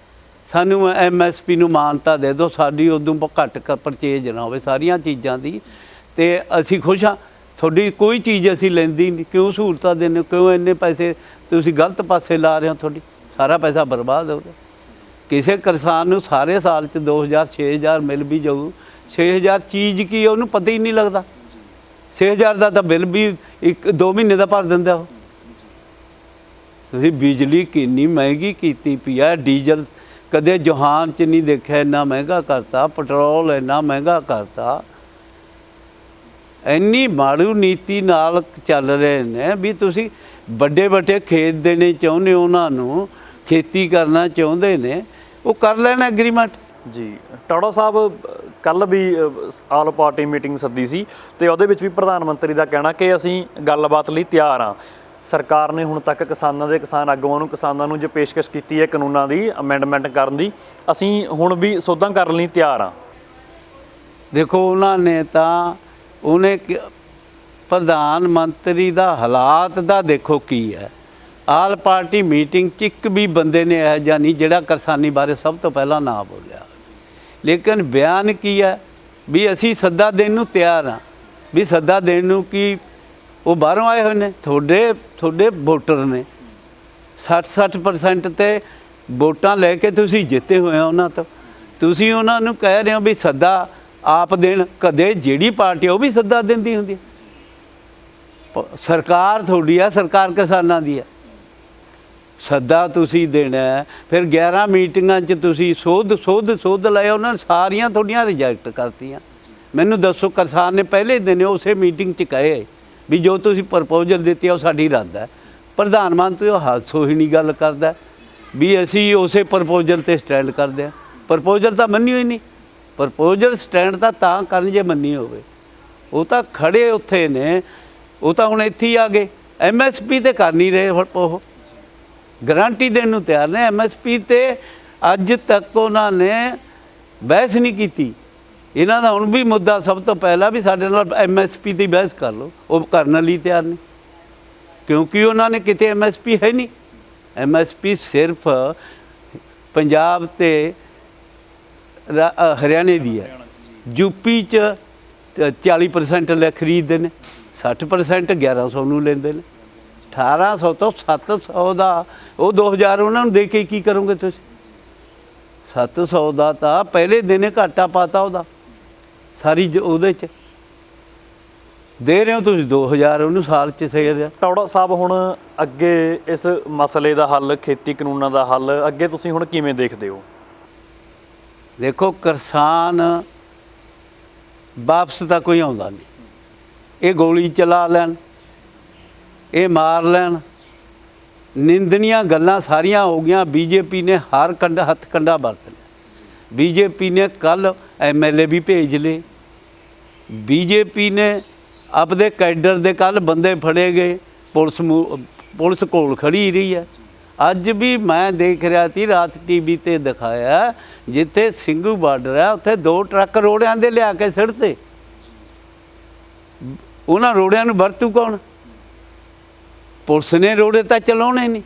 ਸਾਨੂੰ MSP ਨੂੰ ਮਾਨਤਾ ਦੇ ਦਿਓ, ਸਾਡੀ ਉਦੋਂ ਘੱਟ ਪਰਚੇਜ ਨਾ ਹੋਵੇ ਸਾਰੀਆਂ ਚੀਜ਼ਾਂ ਦੀ, ਅਤੇ ਅਸੀਂ ਖੁਸ਼ ਹਾਂ। ਤੁਹਾਡੀ ਕੋਈ ਚੀਜ਼ ਅਸੀਂ ਲੈਂਦੀ ਨਹੀਂ, ਕਿਉਂ ਸਹੂਲਤਾਂ ਦਿੰਦੇ ਹੋ? ਕਿਉਂ ਇੰਨੇ ਪੈਸੇ ਤੁਸੀਂ ਗਲਤ ਪਾਸੇ ਲਾ ਰਹੇ ਹੋ? ਤੁਹਾਡੀ ਸਾਰਾ ਪੈਸਾ ਬਰਬਾਦ ਹੋ ਰਿਹਾ। ਕਿਸੇ ਕਿਸਾਨ ਨੂੰ ਸਾਰੇ ਸਾਲ 'ਚ 2000 6000 ਮਿਲ ਵੀ ਜਾਊ, 6000 ਚੀਜ਼ ਕੀ ਹੈ ਉਹਨੂੰ ਪਤਾ ਹੀ ਨਹੀਂ ਲੱਗਦਾ। 6000 ਦਾ ਤਾਂ ਬਿੱਲ ਵੀ 1-2 ਮਹੀਨੇ ਦਾ ਭਰ ਦਿੰਦਾ ਉਹ। ਤੁਸੀਂ ਬਿਜਲੀ ਕਿੰਨੀ ਮਹਿੰਗੀ ਕੀਤੀ ਪਈ ਆ, ਡੀਜ਼ਲ ਕਦੇ ਜਹਾਨ 'ਚ ਨਹੀਂ ਦੇਖਿਆ ਇੰਨਾ ਮਹਿੰਗਾ ਕਰਤਾ, ਪੈਟਰੋਲ ਇੰਨਾ ਮਹਿੰਗਾ ਕਰਤਾ। ਇੰਨੀ ਮਾੜੀ ਨੀਤੀ ਨਾਲ ਚੱਲ ਰਹੇ ਨੇ ਵੀ ਤੁਸੀਂ ਵੱਡੇ ਵੱਡੇ ਖੇਤ ਦੇਣੇ ਚਾਹੁੰਦੇ ਹੋ, ਉਹਨਾਂ ਨੂੰ ਖੇਤੀ ਕਰਨਾ ਚਾਹੁੰਦੇ ਨੇ, ਉਹ ਕਰ ਲੈਣ ਐਗਰੀਮੈਂਟ। ਜੀ ਟੌੜਾ ਸਾਹਿਬ, ਕੱਲ੍ਹ ਵੀ ਆਲ ਪਾਰਟੀ ਮੀਟਿੰਗ ਸੱਦੀ ਸੀ ਅਤੇ ਉਹਦੇ ਵਿੱਚ ਵੀ ਪ੍ਰਧਾਨ ਮੰਤਰੀ ਦਾ ਕਹਿਣਾ ਕਿ ਅਸੀਂ ਗੱਲਬਾਤ ਲਈ ਤਿਆਰ ਹਾਂ। ਸਰਕਾਰ ਨੇ ਹੁਣ ਤੱਕ ਕਿਸਾਨ ਆਗੂਆਂ ਨੂੰ ਕਿਸਾਨਾਂ ਨੂੰ ਜੋ ਪੇਸ਼ਕਸ਼ ਕੀਤੀ ਹੈ ਕਾਨੂੰਨਾਂ ਦੀ ਅਮੈਂਡਮੈਂਟ ਕਰਨ ਦੀ, ਅਸੀਂ ਹੁਣ ਵੀ ਸੋਧਾਂ ਕਰਨ ਲਈ ਤਿਆਰ ਹਾਂ। ਦੇਖੋ, ਉਹਨਾਂ ਨੇ ਤਾਂ ਉਹਨੇ ਪ੍ਰਧਾਨ ਮੰਤਰੀ ਦਾ ਹਾਲਾਤ ਦਾ ਦੇਖੋ ਕੀ ਹੈ। ਆਲ ਪਾਰਟੀ ਮੀਟਿੰਗ 'ਚ ਇੱਕ ਵੀ ਬੰਦੇ ਨੇ ਇਹੋ ਜਿਹਾ ਨਹੀਂ ਜਿਹੜਾ ਕਿਸਾਨੀ ਬਾਰੇ ਸਭ ਤੋਂ ਪਹਿਲਾਂ ਨਾ ਬੋਲਿਆ। ਲੇਕਿਨ ਬਿਆਨ ਕੀ ਹੈ ਵੀ ਅਸੀਂ ਸੱਦਾ ਦੇਣ ਨੂੰ ਤਿਆਰ ਹਾਂ। ਵੀ ਸੱਦਾ ਦੇਣ ਨੂੰ ਕੀ, ਉਹ ਬਾਹਰੋਂ ਆਏ ਹੋਏ ਨੇ, ਤੁਹਾਡੇ ਵੋਟਰ ਨੇ, 60% ਤੇ ਵੋਟਾਂ ਲੈ ਕੇ ਤੁਸੀਂ ਜਿੱਤੇ ਹੋਏ ਹੋ ਉਹਨਾਂ ਤੋਂ। ਤੁਸੀਂ ਉਹਨਾਂ ਨੂੰ ਕਹਿ ਰਹੇ ਹੋ ਵੀ ਸੱਦਾ ਆਪ ਦੇਣ। ਕਦੇ ਜਿਹੜੀ ਪਾਰਟੀ ਉਹ ਵੀ ਸੱਦਾ ਦਿੰਦੀ ਹੁੰਦੀ। ਸਰਕਾਰ ਤੁਹਾਡੀ ਆ, ਸਰਕਾਰ ਕਿਸਾਨਾਂ ਦੀ ਆ, ਸੱਦਾ ਤੁਸੀਂ ਦੇਣਾ। ਫਿਰ 11 ਮੀਟਿੰਗਾਂ 'ਚ ਤੁਸੀਂ ਸੋਧ ਲਾਇਆ, ਉਹਨਾਂ ਨੇ ਸਾਰੀਆਂ ਤੁਹਾਡੀਆਂ ਰਿਜੈਕਟ ਕਰਤੀਆਂ। ਮੈਨੂੰ ਦੱਸੋ, ਕਿਸਾਨ ਨੇ ਪਹਿਲੇ ਦਿਨ ਉਸੇ ਮੀਟਿੰਗ 'ਚ ਕਹੇ ਵੀ ਜੋ ਤੁਸੀਂ ਪ੍ਰਪੋਜ਼ਲ ਦਿੱਤੀ ਆ ਉਹ ਸਾਡੀ ਰੱਦ ਹੈ। ਪ੍ਰਧਾਨ ਮੰਤਰੀ ਉਹ ਹਾਸੋ ਹੀ ਨਹੀਂ ਗੱਲ ਕਰਦਾ ਵੀ ਅਸੀਂ ਉਸੇ ਪ੍ਰਪੋਜ਼ਲ 'ਤੇ ਸਟੈਂਡ ਕਰਦੇ ਹਾਂ। ਪ੍ਰਪੋਜ਼ਲ ਤਾਂ ਮੰਨੀ ਹੋਈ ਨਹੀਂ। ਪ੍ਰਪੋਜ਼ਲ ਸਟੈਂਡ ਤਾਂ ਕਰਨ ਜੇ ਮੰਨੀ ਹੋਵੇ। ਉਹ ਤਾਂ ਖੜੇ ਉੱਥੇ ਨੇ, ਉਹ ਤਾਂ ਹੁਣ ਇੱਥੇ ਹੀ ਆ ਗਏ। MSP 'ਤੇ ਕਰ ਨਹੀਂ ਰਹੇ, ਉਹ ਗਰੰਟੀ ਦੇਣ ਨੂੰ ਤਿਆਰ ਨੇ। MSP 'ਤੇ ਅੱਜ ਤੱਕ ਉਹਨਾਂ ਨੇ ਬਹਿਸ ਨਹੀਂ ਕੀਤੀ। ਇਹਨਾਂ ਦਾ ਹੁਣ ਵੀ ਮੁੱਦਾ ਸਭ ਤੋਂ ਪਹਿਲਾਂ ਵੀ ਸਾਡੇ ਨਾਲ MSP ਦੀ ਬਹਿਸ ਕਰ ਲਓ, ਉਹ ਕਰਨ ਲਈ ਤਿਆਰ ਨਹੀਂ, ਕਿਉਂਕਿ ਉਹਨਾਂ ਨੇ ਕਿਤੇ MSP ਹੈ ਨਹੀਂ। MSP ਸਿਰਫ ਪੰਜਾਬ ਤੇ ਹਰਿਆਣੇ ਦੀ ਹੈ। ਯੂਪੀ 'ਚ 40% ਲੈ ਖਰੀਦਦੇ ਨੇ, 60% 1100 ਨੂੰ ਲੈਂਦੇ ਨੇ। 1800 ਤੋਂ 700 ਦਾ ਉਹ 2000 ਉਹਨਾਂ ਨੂੰ ਦੇ ਕੇ ਕੀ ਕਰੋਗੇ ਤੁਸੀਂ? 700 ਦਾ ਤਾਂ ਪਹਿਲੇ ਦਿਨੇ ਘਾਟਾ ਪਾਤਾ ਉਹਦਾ ਸਾਰੀ ਉਹਦੇ 'ਚ ਦੇ ਰਹੇ ਹੋ ਤੁਸੀਂ 2000 ਉਹਨੂੰ ਸਾਲ 'ਚ ਸਹੀ ਰਿਹਾ। ਟੌੜਾ ਸਾਹਿਬ, ਹੁਣ ਅੱਗੇ ਇਸ ਮਸਲੇ ਦਾ ਹੱਲ, ਖੇਤੀ ਕਾਨੂੰਨਾਂ ਦਾ ਹੱਲ ਅੱਗੇ ਤੁਸੀਂ ਹੁਣ ਕਿਵੇਂ ਦੇਖਦੇ ਹੋ? ਦੇਖੋ, ਕਿਸਾਨ ਵਾਪਸ ਤਾਂ ਕੋਈ ਆਉਂਦਾ ਨਹੀਂ। ਇਹ ਗੋਲੀ ਚਲਾ ਲੈਣ, ਇਹ ਮਾਰ ਲੈਣ, ਨਿੰਦਣੀਆਂ ਗੱਲਾਂ ਸਾਰੀਆਂ ਹੋ ਗਈਆਂ। BJP ਨੇ ਹਰ ਹੱਥ ਕੰਡਾ ਵਰਤ ਲਿਆ। BJP ਨੇ ਕੱਲ੍ਹ MLA ਵੀ ਭੇਜ ਲਏ। BJP ਨੇ ਆਪਦੇ ਕੈਡਰ ਦੇ ਕੱਲ੍ਹ ਬੰਦੇ ਫੜੇ ਗਏ। ਪੁਲਿਸ ਕੋਲ ਖੜੀ ਰਹੀ ਹੈ। ਅੱਜ ਵੀ ਮੈਂ ਦੇਖ ਰਿਹਾ ਸੀ, ਰਾਤ TV 'ਤੇ ਦਿਖਾਇਆ, ਜਿੱਥੇ ਸਿੰਘੂ ਬਾਰਡਰ ਹੈ ਉੱਥੇ 2 ਟਰੱਕ ਰੋੜਿਆਂ ਦੇ ਲਿਆ ਕੇ ਸਿੱਟਦੇ। ਉਹਨਾਂ ਰੋੜਿਆਂ ਨੂੰ ਵਰਤੂ ਕੌਣ? ਪੁਲਿਸ ਨੇ ਰੋੜੇ ਤਾਂ ਚਲਾਉਣੇ ਨਹੀਂ।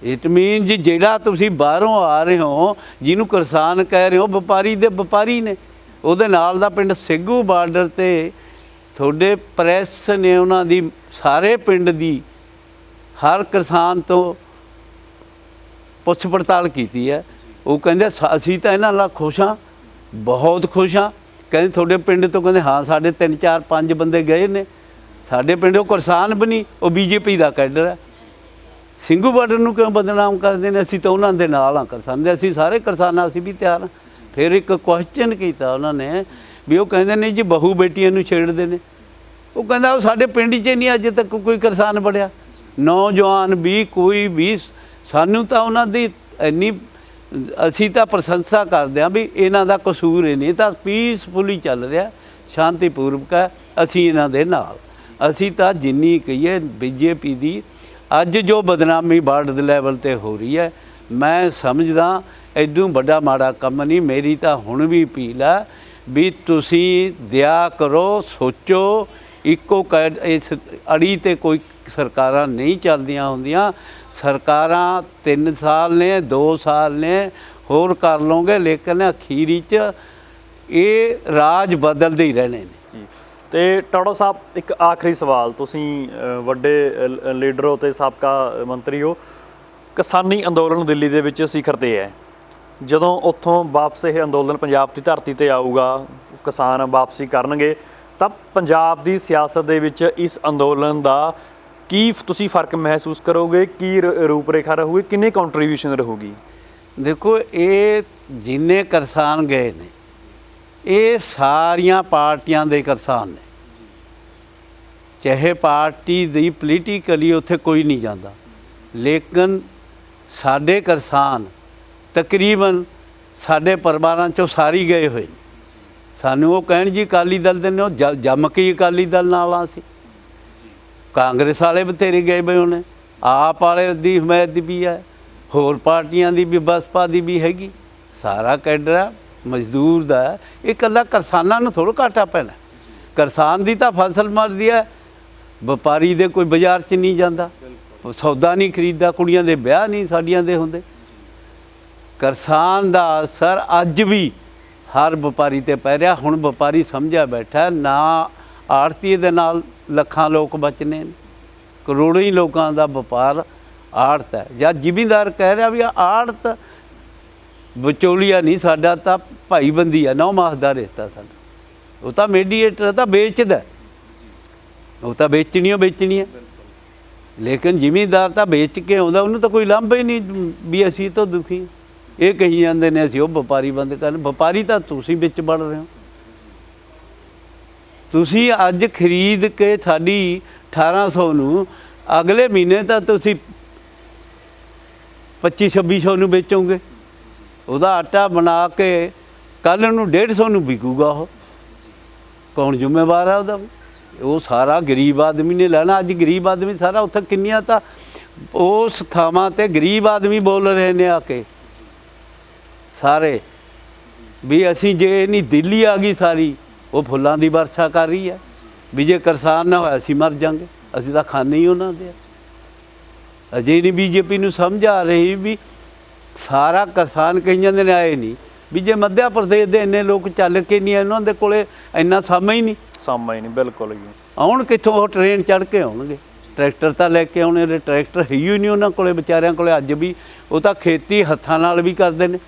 ਇਟ ਮੀਨ ਜੀ ਜਿਹੜਾ ਤੁਸੀਂ ਬਾਹਰੋਂ ਆ ਰਹੇ ਹੋ, ਜਿਹਨੂੰ ਕਿਸਾਨ ਕਹਿ ਰਹੇ ਹੋ, ਵਪਾਰੀ ਦੇ ਵਪਾਰੀ ਨੇ। ਉਹਦੇ ਨਾਲ ਦਾ ਪਿੰਡ ਸਿੱਗੂ ਬਾਰਡਰ ਤੇ ਤੁਹਾਡੇ ਪ੍ਰੈਸ ਨੇ ਉਹਨਾਂ ਦੀ ਸਾਰੇ ਪਿੰਡ ਦੀ ਹਰ ਕਿਸਾਨ ਤੋਂ ਪੁੱਛ ਪੜਤਾਲ ਕੀਤੀ ਹੈ। ਉਹ ਕਹਿੰਦੇ ਅਸੀਂ ਤਾਂ ਇਹਨਾਂ ਨਾਲ ਖੁਸ਼ ਹਾਂ, ਬਹੁਤ ਖੁਸ਼ ਹਾਂ। ਕਹਿੰਦੇ ਤੁਹਾਡੇ ਪਿੰਡ ਤੋਂ, ਕਹਿੰਦੇ ਹਾਂ ਸਾਡੇ 3 4 5 ਬੰਦੇ ਗਏ ਨੇ ਸਾਡੇ ਪਿੰਡ। ਉਹ ਕਿਸਾਨ ਵੀ ਨਹੀਂ, ਉਹ ਬੀਜੇਪੀ ਦਾ ਕੈਡਰ ਹੈ। ਸਿੰਘੂ ਬਾਰਡਰ ਨੂੰ ਕਿਉਂ ਬਦਨਾਮ ਕਰਦੇ ਨੇ? ਅਸੀਂ ਤਾਂ ਉਹਨਾਂ ਦੇ ਨਾਲ ਹਾਂ ਕਿਸਾਨ ਦੇ, ਅਸੀਂ ਸਾਰੇ ਕਿਸਾਨਾਂ ਅਸੀਂ ਵੀ ਤਿਆਰ ਹਾਂ। ਫਿਰ ਇੱਕ ਕੁਐਸਚਨ ਕੀਤਾ ਉਹਨਾਂ ਨੇ ਵੀ ਉਹ ਕਹਿੰਦੇ ਨੇ ਜੀ ਬਹੂ ਬੇਟੀਆਂ ਨੂੰ ਛੇੜਦੇ ਨੇ। ਉਹ ਕਹਿੰਦਾ ਉਹ ਸਾਡੇ ਪਿੰਡ 'ਚ ਨਹੀਂ ਅਜੇ ਤੱਕ ਕੋਈ ਕਿਸਾਨ ਬੜਿਆ, ਨੌਜਵਾਨ ਵੀ ਕੋਈ ਵੀ। ਸਾਨੂੰ ਤਾਂ ਉਹਨਾਂ ਦੀ ਇੰਨੀ ਅਸੀਂ ਤਾਂ ਪ੍ਰਸ਼ੰਸਾ ਕਰਦੇ ਹਾਂ ਵੀ ਇਹਨਾਂ ਦਾ ਕਸੂਰ ਹੀ ਨਹੀਂ, ਤਾਂ ਪੀਸਫੁਲੀ ਚੱਲ ਰਿਹਾ, ਸ਼ਾਂਤੀਪੂਰਵਕ ਹੈ। ਅਸੀਂ ਇਹਨਾਂ ਦੇ ਨਾਲ, ਅਸੀਂ ਤਾਂ ਜਿੰਨੀ ਕਹੀਏ ਬੀਜੇਪੀ ਦੀ ਅੱਜ ਜੋ ਬਦਨਾਮੀ ਵਰਲਡ ਲੈਵਲ 'ਤੇ ਹੋ ਰਹੀ ਹੈ, ਮੈਂ ਸਮਝਦਾ ਐਡੂ ਵੱਡਾ ਮਾੜਾ ਕੰਮ ਨਹੀਂ। ਮੇਰੀ ਤਾਂ ਹੁਣ ਵੀ ਅਪੀਲ ਹੈ ਵੀ ਤੁਸੀਂ ਦਿਆ ਕਰੋ, ਸੋਚੋ। ਇੱਕੋ ਇਸ ਅੜੀ 'ਤੇ ਕੋਈ ਸਰਕਾਰਾਂ ਨਹੀਂ ਚੱਲਦੀਆਂ ਹੁੰਦੀਆਂ। ਸਰਕਾਰਾਂ 3 ਸਾਲ ਨੇ, 2 ਸਾਲ ਨੇ, ਹੋਰ ਕਰ ਲਓਗੇ, ਲੇਕਿਨ ਅਖੀਰੀ 'ਚ ਇਹ ਰਾਜ ਬਦਲਦੇ ਹੀ ਰਹਿਣੇ ਨੇ। ਜੀ। ਤੇ ਟਾੜਾ ਸਾਹਿਬ, ਇੱਕ ਆਖਰੀ ਸਵਾਲ, ਤੁਸੀਂ ਵੱਡੇ ਲੀਡਰ ਹੋ ਤੇ ਸਾਬਕਾ ਮੰਤਰੀ ਹੋ। ਕਿਸਾਨੀ ਅੰਦੋਲਨ ਦਿੱਲੀ ਦੇ ਵਿੱਚ ਸਿਖਰ 'ਤੇ ਹੈ। ਜਦੋਂ ਉੱਥੋਂ ਵਾਪਸ ਇਹ ਅੰਦੋਲਨ ਪੰਜਾਬ ਦੀ ਧਰਤੀ 'ਤੇ ਆਊਗਾ, ਕਿਸਾਨ ਵਾਪਸੀ ਕਰਨਗੇ, ਤਾਂ ਪੰਜਾਬ ਦੀ ਸਿਆਸਤ ਦੇ ਵਿੱਚ ਇਸ ਅੰਦੋਲਨ ਦਾ ਕੀ ਤੁਸੀਂ ਫਰਕ ਮਹਿਸੂਸ ਕਰੋਗੇ? ਕੀ ਰੂਪ ਰੇਖਾ ਰਹੂਗੀ? ਕਿੰਨੀ ਕੰਟਰੀਬਿਊਸ਼ਨ ਰਹੂਗੀ? ਦੇਖੋ, ਇਹ ਜਿੰਨੇ ਕਿਸਾਨ ਗਏ ਨੇ ਇਹ ਸਾਰੀਆਂ ਪਾਰਟੀਆਂ ਦੇ ਕਿਸਾਨ ਨੇ। ਚਾਹੇ ਪਾਰਟੀ ਦੀ ਪੋਲੀਟੀਕਲੀ ਉੱਥੇ ਕੋਈ ਨਹੀਂ ਜਾਂਦਾ, ਲੇਕਿਨ ਸਾਡੇ ਕਿਸਾਨ ਤਕਰੀਬਨ ਸਾਡੇ ਪਰਿਵਾਰਾਂ 'ਚੋਂ ਸਾਰੀ ਗਏ ਹੋਏ ਨੇ। ਸਾਨੂੰ ਉਹ ਕਹਿਣ ਜੀ ਅਕਾਲੀ ਦਲ ਦੇ ਨੇ, ਉਹ ਜੰਮ ਕੇ ਅਕਾਲੀ ਦਲ ਨਾਲ ਆ ਸੀ। ਕਾਂਗਰਸ ਵਾਲੇ ਬਥੇਰੇ ਗਏ ਬਈ ਉਹਨੇ, ਆਪ ਵਾਲੇ ਦੀ ਹਮਾਇਤ ਵੀ ਹੈ, ਹੋਰ ਪਾਰਟੀਆਂ ਦੀ ਵੀ, ਬਸਪਾ ਦੀ ਵੀ ਹੈਗੀ। ਸਾਰਾ ਕੈਡਰ ਹੈ, ਮਜ਼ਦੂਰ ਦਾ। ਇਹ ਇਕੱਲਾ ਕਿਸਾਨਾਂ ਨੂੰ ਥੋੜ੍ਹਾ ਘਾਟਾ ਪੈਣਾ। ਕਿਸਾਨ ਦੀ ਤਾਂ ਫਸਲ ਮਰਦੀ ਹੈ, ਵਪਾਰੀ ਦੇ ਕੋਈ ਬਾਜ਼ਾਰ 'ਚ ਨਹੀਂ ਜਾਂਦਾ, ਸੌਦਾ ਨਹੀਂ ਖਰੀਦਦਾ, ਕੁੜੀਆਂ ਦੇ ਵਿਆਹ ਨਹੀਂ ਸਾਡੀਆਂ ਦੇ ਹੁੰਦੇ। ਕਿਸਾਨ ਦਾ ਅਸਰ ਅੱਜ ਵੀ ਹਰ ਵਪਾਰੀ 'ਤੇ ਪੈ ਰਿਹਾ। ਹੁਣ ਵਪਾਰੀ ਸਮਝਿਆ ਬੈਠਾ, ਨਾ ਆੜ੍ਹਤੀ ਦੇ ਨਾਲ ਲੱਖਾਂ ਲੋਕ ਬਚਨੇ ਨੇ, ਕਰੋੜਾਂ ਹੀ ਲੋਕਾਂ ਦਾ ਵਪਾਰ ਆੜ੍ਹਤ ਹੈ। ਜਾਂ ਜ਼ਿਮੀਂਦਾਰ ਕਹਿ ਰਿਹਾ ਵੀ ਆੜ੍ਹਤ ਵਿਚੋਲੀਆ ਨਹੀਂ, ਸਾਡਾ ਤਾਂ ਭਾਈਬੰਦੀ ਹੈ, 9 ਮਾਸ ਦਾ ਰਿਸ਼ਤਾ ਸਾਡਾ। ਉਹ ਤਾਂ ਮੀਡੀਏਟਰ ਤਾਂ ਵੇਚਦਾ, ਉਹ ਤਾਂ ਵੇਚਣੀ ਹੈ। ਲੇਕਿਨ ਜ਼ਿਮੀਂਦਾਰ ਤਾਂ ਵੇਚ ਕੇ ਆਉਂਦਾ, ਉਹਨੂੰ ਤਾਂ ਕੋਈ ਲਾਂਭਾ ਹੀ ਨਹੀਂ ਵੀ ਅਸੀਂ ਤਾਂ ਦੁਖੀ। ਇਹ ਕਹੀ ਜਾਂਦੇ ਨੇ ਅਸੀਂ ਉਹ ਵਪਾਰੀ ਬੰਦ ਕਰਨ। ਵਪਾਰੀ ਤਾਂ ਤੁਸੀਂ ਵਿੱਚ ਵੜ ਰਹੇ ਹੋ। ਤੁਸੀਂ ਅੱਜ ਖਰੀਦ ਕੇ ਸਾਡੀ 1800 ਨੂੰ, ਅਗਲੇ ਮਹੀਨੇ ਤਾਂ ਤੁਸੀਂ 2500-2600 ਨੂੰ ਵੇਚੋਗੇ। ਉਹਦਾ ਆਟਾ ਬਣਾ ਕੇ ਕੱਲ੍ਹ ਨੂੰ 150 ਨੂੰ ਵਿਕੂਗਾ। ਉਹ ਕੌਣ ਜ਼ਿੰਮੇਵਾਰ ਹੈ ਉਹਦਾ? ਉਹ ਸਾਰਾ ਗਰੀਬ ਆਦਮੀ ਨੇ ਲੈਣਾ। ਅੱਜ ਗਰੀਬ ਆਦਮੀ ਸਾਰਾ ਉੱਥੇ ਕਿੰਨੀਆਂ ਤਾਂ ਉਸ ਥਾਵਾਂ 'ਤੇ ਗਰੀਬ ਆਦਮੀ ਬੋਲ ਰਹੇ ਨੇ ਆ ਕੇ ਸਾਰੇ ਵੀ ਅਸੀਂ ਜੇ ਨਹੀਂ ਦਿੱਲੀ ਆ ਗਈ ਸਾਰੀ, ਉਹ ਫੁੱਲਾਂ ਦੀ ਵਰਸ਼ਾ ਕਰ ਰਹੀ ਹੈ ਵੀ ਜੇ ਕਿਸਾਨ ਨਾ ਹੋਇਆ ਅਸੀਂ ਮਰ ਜਾਂਗੇ, ਅਸੀਂ ਤਾਂ ਖਾਣੇ ਹੀ ਉਹਨਾਂ ਦੇ। ਅਜੇ ਨਹੀਂ ਬੀਜੇਪੀ ਨੂੰ ਸਮਝ ਆ ਰਹੀ ਵੀ ਸਾਰਾ ਕਿਸਾਨ ਕਹੀ ਜਾਂਦੇ ਨੇ ਆਏ ਨਹੀਂ, ਵੀ ਜੇ ਮੱਧ ਪ੍ਰਦੇਸ਼ ਦੇ ਇੰਨੇ ਲੋਕ ਚੱਲ ਕੇ ਨਹੀਂ, ਇਹਨਾਂ ਦੇ ਕੋਲੇ ਇੰਨਾ ਸਮਾਂ ਹੀ ਨਹੀਂ। ਬਿਲਕੁਲ ਜੀ। ਆਉਣ ਕਿੱਥੋਂ? ਉਹ ਟ੍ਰੇਨ ਚੜ੍ਹ ਕੇ ਆਉਣਗੇ। ਟਰੈਕਟਰ ਤਾਂ ਲੈ ਕੇ ਆਉਣੇ ਨੇ, ਟਰੈਕਟਰ ਹੈ ਹੀ ਨਹੀਂ ਉਹਨਾਂ ਕੋਲੇ ਵਿਚਾਰਿਆਂ ਕੋਲੇ ਅੱਜ ਵੀ। ਉਹ ਤਾਂ ਖੇਤੀ ਹੱਥਾਂ ਨਾਲ ਵੀ ਕਰਦੇ ਨੇ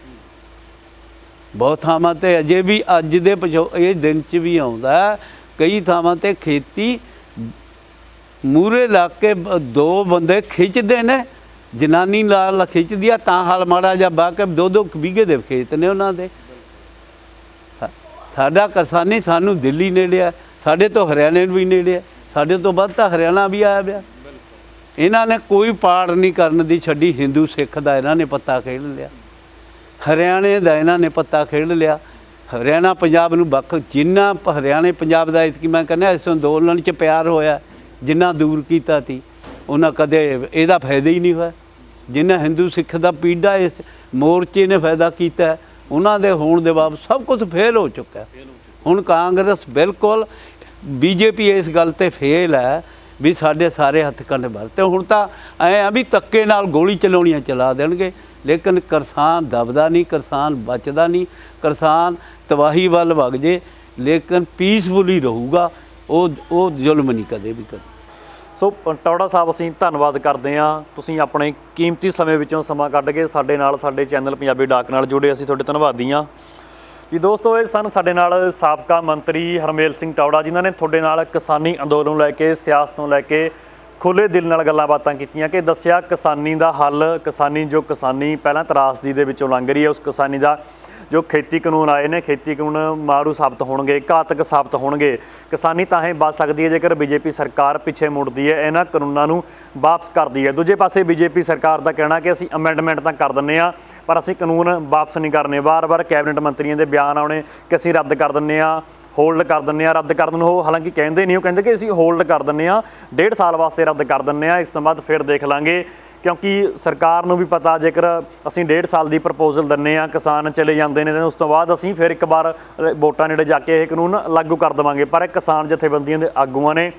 ਬਹੁਤ ਥਾਵਾਂ 'ਤੇ। ਅਜੇ ਵੀ ਅੱਜ ਦੇ ਇਹ ਦਿਨ 'ਚ ਵੀ ਆਉਂਦਾ, ਕਈ ਥਾਵਾਂ 'ਤੇ ਖੇਤੀ ਮੂਹਰੇ ਲਾ ਕੇ 2 ਬੰਦੇ ਖਿੱਚਦੇ ਨੇ, ਜਨਾਨੀ ਨਾਲ ਖਿੱਚਦੀ ਆ ਤਾਂ ਹਲ ਮਾੜਾ ਜਿਹਾ ਬਾਹ ਕੇ 2-2 ਵੀਘੇ ਦੇ ਖੇਤ ਨੇ ਉਹਨਾਂ ਦੇ। ਸਾਡਾ ਕਿਸਾਨੀ, ਸਾਨੂੰ ਦਿੱਲੀ ਨੇੜੇ ਆ, ਸਾਡੇ ਤੋਂ ਹਰਿਆਣੇ ਨੂੰ ਵੀ ਨੇੜੇ ਆ, ਸਾਡੇ ਤੋਂ ਵੱਧ ਤਾਂ ਹਰਿਆਣਾ ਵੀ ਆਇਆ ਪਿਆ। ਇਹਨਾਂ ਨੇ ਕੋਈ ਪਾੜ ਨਹੀਂ ਕਰਨ ਦੀ ਛੱਡੀ। ਹਿੰਦੂ ਸਿੱਖ ਦਾ ਇਹਨਾਂ ਨੇ ਪੱਤਾ ਖੇਡ ਲਿਆ, ਹਰਿਆਣੇ ਦਾ ਇਹਨਾਂ ਨੇ ਪੱਤਾ ਖੇਡ ਲਿਆ। ਹਰਿਆਣਾ ਪੰਜਾਬ ਨੂੰ ਵੱਖ, ਜਿੰਨਾ ਹਰਿਆਣੇ ਪੰਜਾਬ ਦਾ ਇਤਕੀ ਮੈਂ ਕਹਿੰਦਾ ਇਸ ਅੰਦੋਲਨ 'ਚ ਪਿਆਰ ਹੋਇਆ, ਜਿੰਨਾ ਦੂਰ ਕੀਤਾ ਸੀ ਉਹਨਾਂ ਕਦੇ ਇਹਦਾ ਫਾਇਦਾ ਹੀ ਨਹੀਂ ਹੋਇਆ। ਜਿੰਨਾ ਹਿੰਦੂ ਸਿੱਖ ਦਾ ਪੀੜਾ ਇਸ ਮੋਰਚੇ ਨੇ ਫਾਇਦਾ ਕੀਤਾ, ਉਹਨਾਂ ਦੇ ਹੋਣ ਦੇ ਬਾਵਜੂਦ ਸਭ ਕੁਝ ਫੇਲ ਹੋ ਚੁੱਕਾ। ਹੁਣ ਕਾਂਗਰਸ ਬਿਲਕੁਲ, ਬੀਜੇਪੀ ਇਸ ਗੱਲ 'ਤੇ ਫੇਲ ਹੈ ਵੀ ਸਾਡੇ ਸਾਰੇ ਹੱਥ ਕੰਡੇ ਭਰ ਤੇ ਹੁਣ ਤਾਂ ਐ ਆ ਵੀ ਧੱਕੇ ਨਾਲ ਗੋਲੀ ਚਲਾਉਣੀਆਂ ਚਲਾ ਦੇਣਗੇ, ਲੇਕਿਨ ਕਿਸਾਨ ਦਬਦਾ ਨਹੀਂ, ਕਿਸਾਨ ਬਚਦਾ ਨਹੀਂ, ਕਿਸਾਨ ਤਬਾਹੀ ਵੱਲ ਵਗ ਜੇ, ਲੇਕਿਨ ਪੀਸਫੁਲੀ ਰਹੂਗਾ, ਉਹ ਜ਼ੁਲਮ ਨਹੀਂ ਕਦੇ ਵੀ ਕਰੇ। ਸੋ ਟੌੜਾ ਸਾਹਿਬ, ਅਸੀਂ ਧੰਨਵਾਦ ਕਰਦੇ ਹਾਂ, ਤੁਸੀਂ ਆਪਣੇ ਕੀਮਤੀ ਸਮੇਂ ਵਿੱਚੋਂ ਸਮਾਂ ਕੱਢ ਕੇ ਸਾਡੇ ਨਾਲ, ਸਾਡੇ ਚੈਨਲ ਪੰਜਾਬੀ ਡਾਕ ਨਾਲ ਜੁੜੇ, ਅਸੀਂ ਤੁਹਾਡੇ ਧੰਨਵਾਦੀ ਹਾਂ ਜੀ। ਦੋਸਤੋ, ਇਹ ਸਨ ਸਾਡੇ ਨਾਲ ਸਾਬਕਾ ਮੰਤਰੀ ਹਰਮੇਲ ਸਿੰਘ ਟੌੜਾ, ਜਿਨ੍ਹਾਂ ਨੇ ਤੁਹਾਡੇ ਨਾਲ ਕਿਸਾਨੀ ਅੰਦੋਲਨ ਨੂੰ ਲੈ ਕੇ, ਸਿਆਸਤ ਨੂੰ ਲੈ ਕੇ ਖੁੱਲ੍ਹੇ ਦਿਲ ਨਾਲ ਗੱਲਾਂ ਬਾਤਾਂ ਕੀਤੀਆਂ, ਕਿ ਦੱਸਿਆ ਕਿਸਾਨੀ ਦਾ ਹੱਲ, ਕਿਸਾਨੀ ਪਹਿਲਾਂ ਤਰਾਸਦੀ ਦੇ ਵਿੱਚੋਂ ਲੰਘ ਰਹੀ ਹੈ, ਉਸ ਕਿਸਾਨੀ ਦਾ ਜੋ ਖੇਤੀ ਕਾਨੂੰਨ ਆਏ ਨੇ, ਖੇਤੀ ਕਾਨੂੰਨ ਮਾਰੂ ਸਾਬਤ ਹੋਣਗੇ, ਘਾਤਕ ਸਾਬਤ ਹੋਣਗੇ। ਕਿਸਾਨੀ ਤਾਂ ਹੀ ਬਚ ਸਕਦੀ ਹੈ ਜੇਕਰ ਬੀਜੇਪੀ ਸਰਕਾਰ ਪਿੱਛੇ ਮੁੜਦੀ ਹੈ, ਇਹਨਾਂ ਕਾਨੂੰਨਾਂ ਨੂੰ ਵਾਪਸ ਕਰਦੀ ਹੈ। ਦੂਜੇ ਪਾਸੇ ਬੀਜੇਪੀ ਸਰਕਾਰ ਦਾ ਕਹਿਣਾ ਕਿ ਅਸੀਂ ਅਮੈਂਡਮੈਂਟ ਤਾਂ ਕਰ ਦਿੰਦੇ ਹਾਂ, ਪਰ ਅਸੀਂ ਕਾਨੂੰਨ ਵਾਪਸ ਨਹੀਂ ਕਰਨੇ। ਵਾਰ-ਵਾਰ ਕੈਬਨਿਟ ਮੰਤਰੀਆਂ ਦੇ ਬਿਆਨ ਆਉਣੇ ਕਿ ਅਸੀਂ ਰੱਦ ਕਰ ਦਿੰਦੇ ਹਾਂ, ਹੋਲਡ ਕਰ ਦਿੰਦੇ ਹਾਂ। ਰੱਦ ਕਰਨ ਨੂੰ ਉਹ ਹਾਲਾਂਕਿ ਕਹਿੰਦੇ ਨਹੀਂ, ਉਹ ਕਹਿੰਦੇ ਕਿ ਅਸੀਂ ਹੋਲਡ ਕਰ ਦਿੰਦੇ ਹਾਂ, 1.5 ਸਾਲ ਵਾਸਤੇ ਰੱਦ ਕਰ ਦਿੰਦੇ ਹਾਂ, ਇਸ ਤੋਂ ਬਾਅਦ ਫਿਰ ਦੇਖ ਲਾਂਗੇ। ਕਿਉਂਕਿ ਸਰਕਾਰ ਨੂੰ ਵੀ ਪਤਾ, ਜੇਕਰ ਅਸੀਂ 1.5 ਸਾਲ ਦੀ ਪ੍ਰਪੋਜ਼ਲ ਦਿੰਦੇ ਹਾਂ, ਕਿਸਾਨ ਚਲੇ ਜਾਂਦੇ ਨੇ, ਉਸ ਤੋਂ ਬਾਅਦ ਅਸੀਂ ਫਿਰ ਇੱਕ ਵਾਰ ਵੋਟਾਂ ਨੇੜੇ ਜਾ ਕੇ ਇਹ ਕਾਨੂੰਨ ਲਾਗੂ ਕਰ ਦੇਵਾਂਗੇ। ਪਰ ਕਿਸਾਨ ਜਥੇਬੰਦੀਆਂ ਦੇ ਆਗੂਆਂ ਨੇ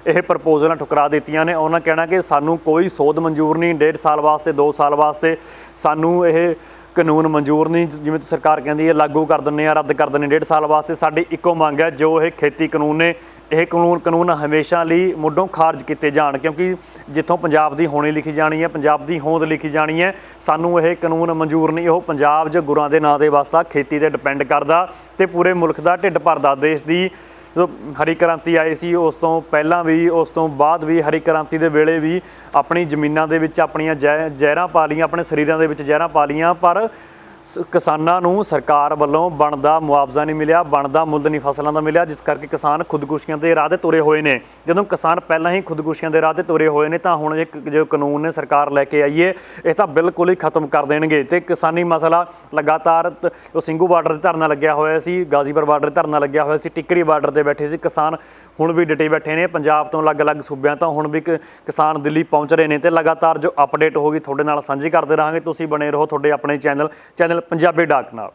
ਇਹ ਪ੍ਰਪੋਜ਼ਲਾਂ ਠੁਕਰਾ ਦਿੱਤੀਆਂ ਨੇ। ਉਹਨਾਂ ਕਹਿਣਾ ਕਿ ਸਾਨੂੰ ਕੋਈ ਸੋਧ ਮਨਜ਼ੂਰ ਨਹੀਂ, 1.5 ਸਾਲ ਵਾਸਤੇ, 2 ਸਾਲ ਵਾਸਤੇ ਸਾਨੂੰ ਇਹ ਕਾਨੂੰਨ ਮਨਜ਼ੂਰ ਨਹੀਂ। ਜਿਵੇਂ ਸਰਕਾਰ ਕਹਿੰਦੀ ਹੈ ਲਾਗੂ ਕਰ ਦਿੰਦੇ ਹਾਂ, ਰੱਦ ਕਰ ਦਿੰਦੇ 1.5 ਸਾਲ ਵਾਸਤੇ। ਸਾਡੀ ਇੱਕੋ ਮੰਗ ਹੈ, ਜੋ ਇਹ ਖੇਤੀ ਕਾਨੂੰਨ ਨੇ, ਇਹ ਕਾਨੂੰਨ ਹਮੇਸ਼ਾ ਲਈ ਮੁੱਢੋਂ ਖਾਰਜ ਕੀਤੇ ਜਾਣ, ਕਿਉਂਕਿ ਜਿੱਥੋਂ ਪੰਜਾਬ ਦੀ ਹੋਣੀ ਲਿਖੀ ਜਾਣੀ ਹੈ, ਪੰਜਾਬ ਦੀ ਹੋਂਦ ਲਿਖੀ ਜਾਣੀ ਹੈ, ਸਾਨੂੰ ਇਹ ਕਾਨੂੰਨ ਮਨਜ਼ੂਰ ਨਹੀਂ। ਉਹ ਪੰਜਾਬ ਜੋ ਗੁਰਾਂ ਦੇ ਨਾਂ ਦੇ ਵਾਸਤਾ ਖੇਤੀ 'ਤੇ ਡਿਪੈਂਡ ਕਰਦਾ ਤੇ ਪੂਰੇ ਮੁਲਕ ਦਾ ਢਿੱਡ ਭਰਦਾ। ਦੇਸ਼ ਦੀ ਜਦੋਂ ਹਰੀ ਕ੍ਰਾਂਤੀ ਆਈ ਸੀ, ਉਸ ਤੋਂ ਪਹਿਲਾਂ ਵੀ, ਉਸ ਤੋਂ ਬਾਅਦ ਵੀ, ਹਰੀ ਕ੍ਰਾਂਤੀ ਦੇ ਵੇਲੇ ਵੀ ਆਪਣੀ ਜ਼ਮੀਨਾਂ ਦੇ ਵਿੱਚ ਆਪਣੀਆਂ ਜ਼ਹਿਰਾਂ ਪਾ ਲਈਆਂ, ਆਪਣੇ ਸਰੀਰਾਂ ਦੇ ਵਿੱਚ ਜ਼ਹਿਰਾਂ ਪਾ ਲਈਆਂ, ਪਰ ਕਿਸਾਨਾਂ ਨੂੰ ਸਰਕਾਰ ਵੱਲੋਂ ਬਣਦਾ ਮੁਆਵਜ਼ਾ ਨਹੀਂ ਮਿਲਿਆ, ਬਣਦਾ ਮੁੱਲ ਨਹੀਂ ਫਸਲਾਂ ਦਾ ਮਿਲਿਆ, ਜਿਸ ਕਰਕੇ ਕਿਸਾਨ ਖੁਦਕੁਸ਼ੀਆਂ ਦੇ ਰਾਹ 'ਤੇ ਤੁਰੇ ਹੋਏ ਨੇ। ਜਦੋਂ ਕਿਸਾਨ ਪਹਿਲਾਂ ਹੀ ਖੁਦਕੁਸ਼ੀਆਂ ਦੇ ਰਾਹ 'ਤੇ ਤੁਰੇ ਹੋਏ ਨੇ, ਤਾਂ ਹੁਣ ਜੋ ਕਾਨੂੰਨ ਨੇ ਸਰਕਾਰ ਲੈ ਕੇ ਆਈਏ, ਇਹ ਤਾਂ ਬਿਲਕੁਲ ਹੀ ਖਤਮ ਕਰ ਦੇਣਗੇ। ਤੇ ਕਿਸਾਨੀ ਮਸਲਾ ਲਗਾਤਾਰ, ਜੋ ਸਿੰਘੂ ਬਾਰਡਰ 'ਤੇ ਧਰਨਾ ਲੱਗਿਆ ਹੋਇਆ ਸੀ, ਗਾਜ਼ੀਪੁਰ ਬਾਰਡਰ 'ਤੇ ਧਰਨਾ ਲੱਗਿਆ ਹੋਇਆ ਸੀ, ਟਿੱਕਰੀ ਬਾਰਡਰ 'ਤੇ ਬੈਠੇ ਸੀ ਕਿਸਾਨ, ਹੁਣ ਵੀ ਡਟੇ ਬੈਠੇ ਨੇ। ਪੰਜਾਬ ਤੋਂ ਅਲੱਗ-ਅਲੱਗ ਸੂਬਿਆਂ ਤੋਂ ਹੁਣ ਵੀ ਕਿਸਾਨ ਦਿੱਲੀ ਪਹੁੰਚ ਰਹੇ ਨੇ, ਤੇ ਲਗਾਤਾਰ ਜੋ ਅਪਡੇਟ ਹੋਗੀ ਤੁਹਾਡੇ ਨਾਲ ਸਾਂਝੀ ਕਰਦੇ ਰਹਾਂਗੇ। ਤੁਸੀਂ ਬਣੇ ਰਹੋ ਤੁਹਾਡੇ ਆਪਣੇ ਚੈਨਲ ਪੰਜਾਬੀ ਡਾਕ ਨਾਲ।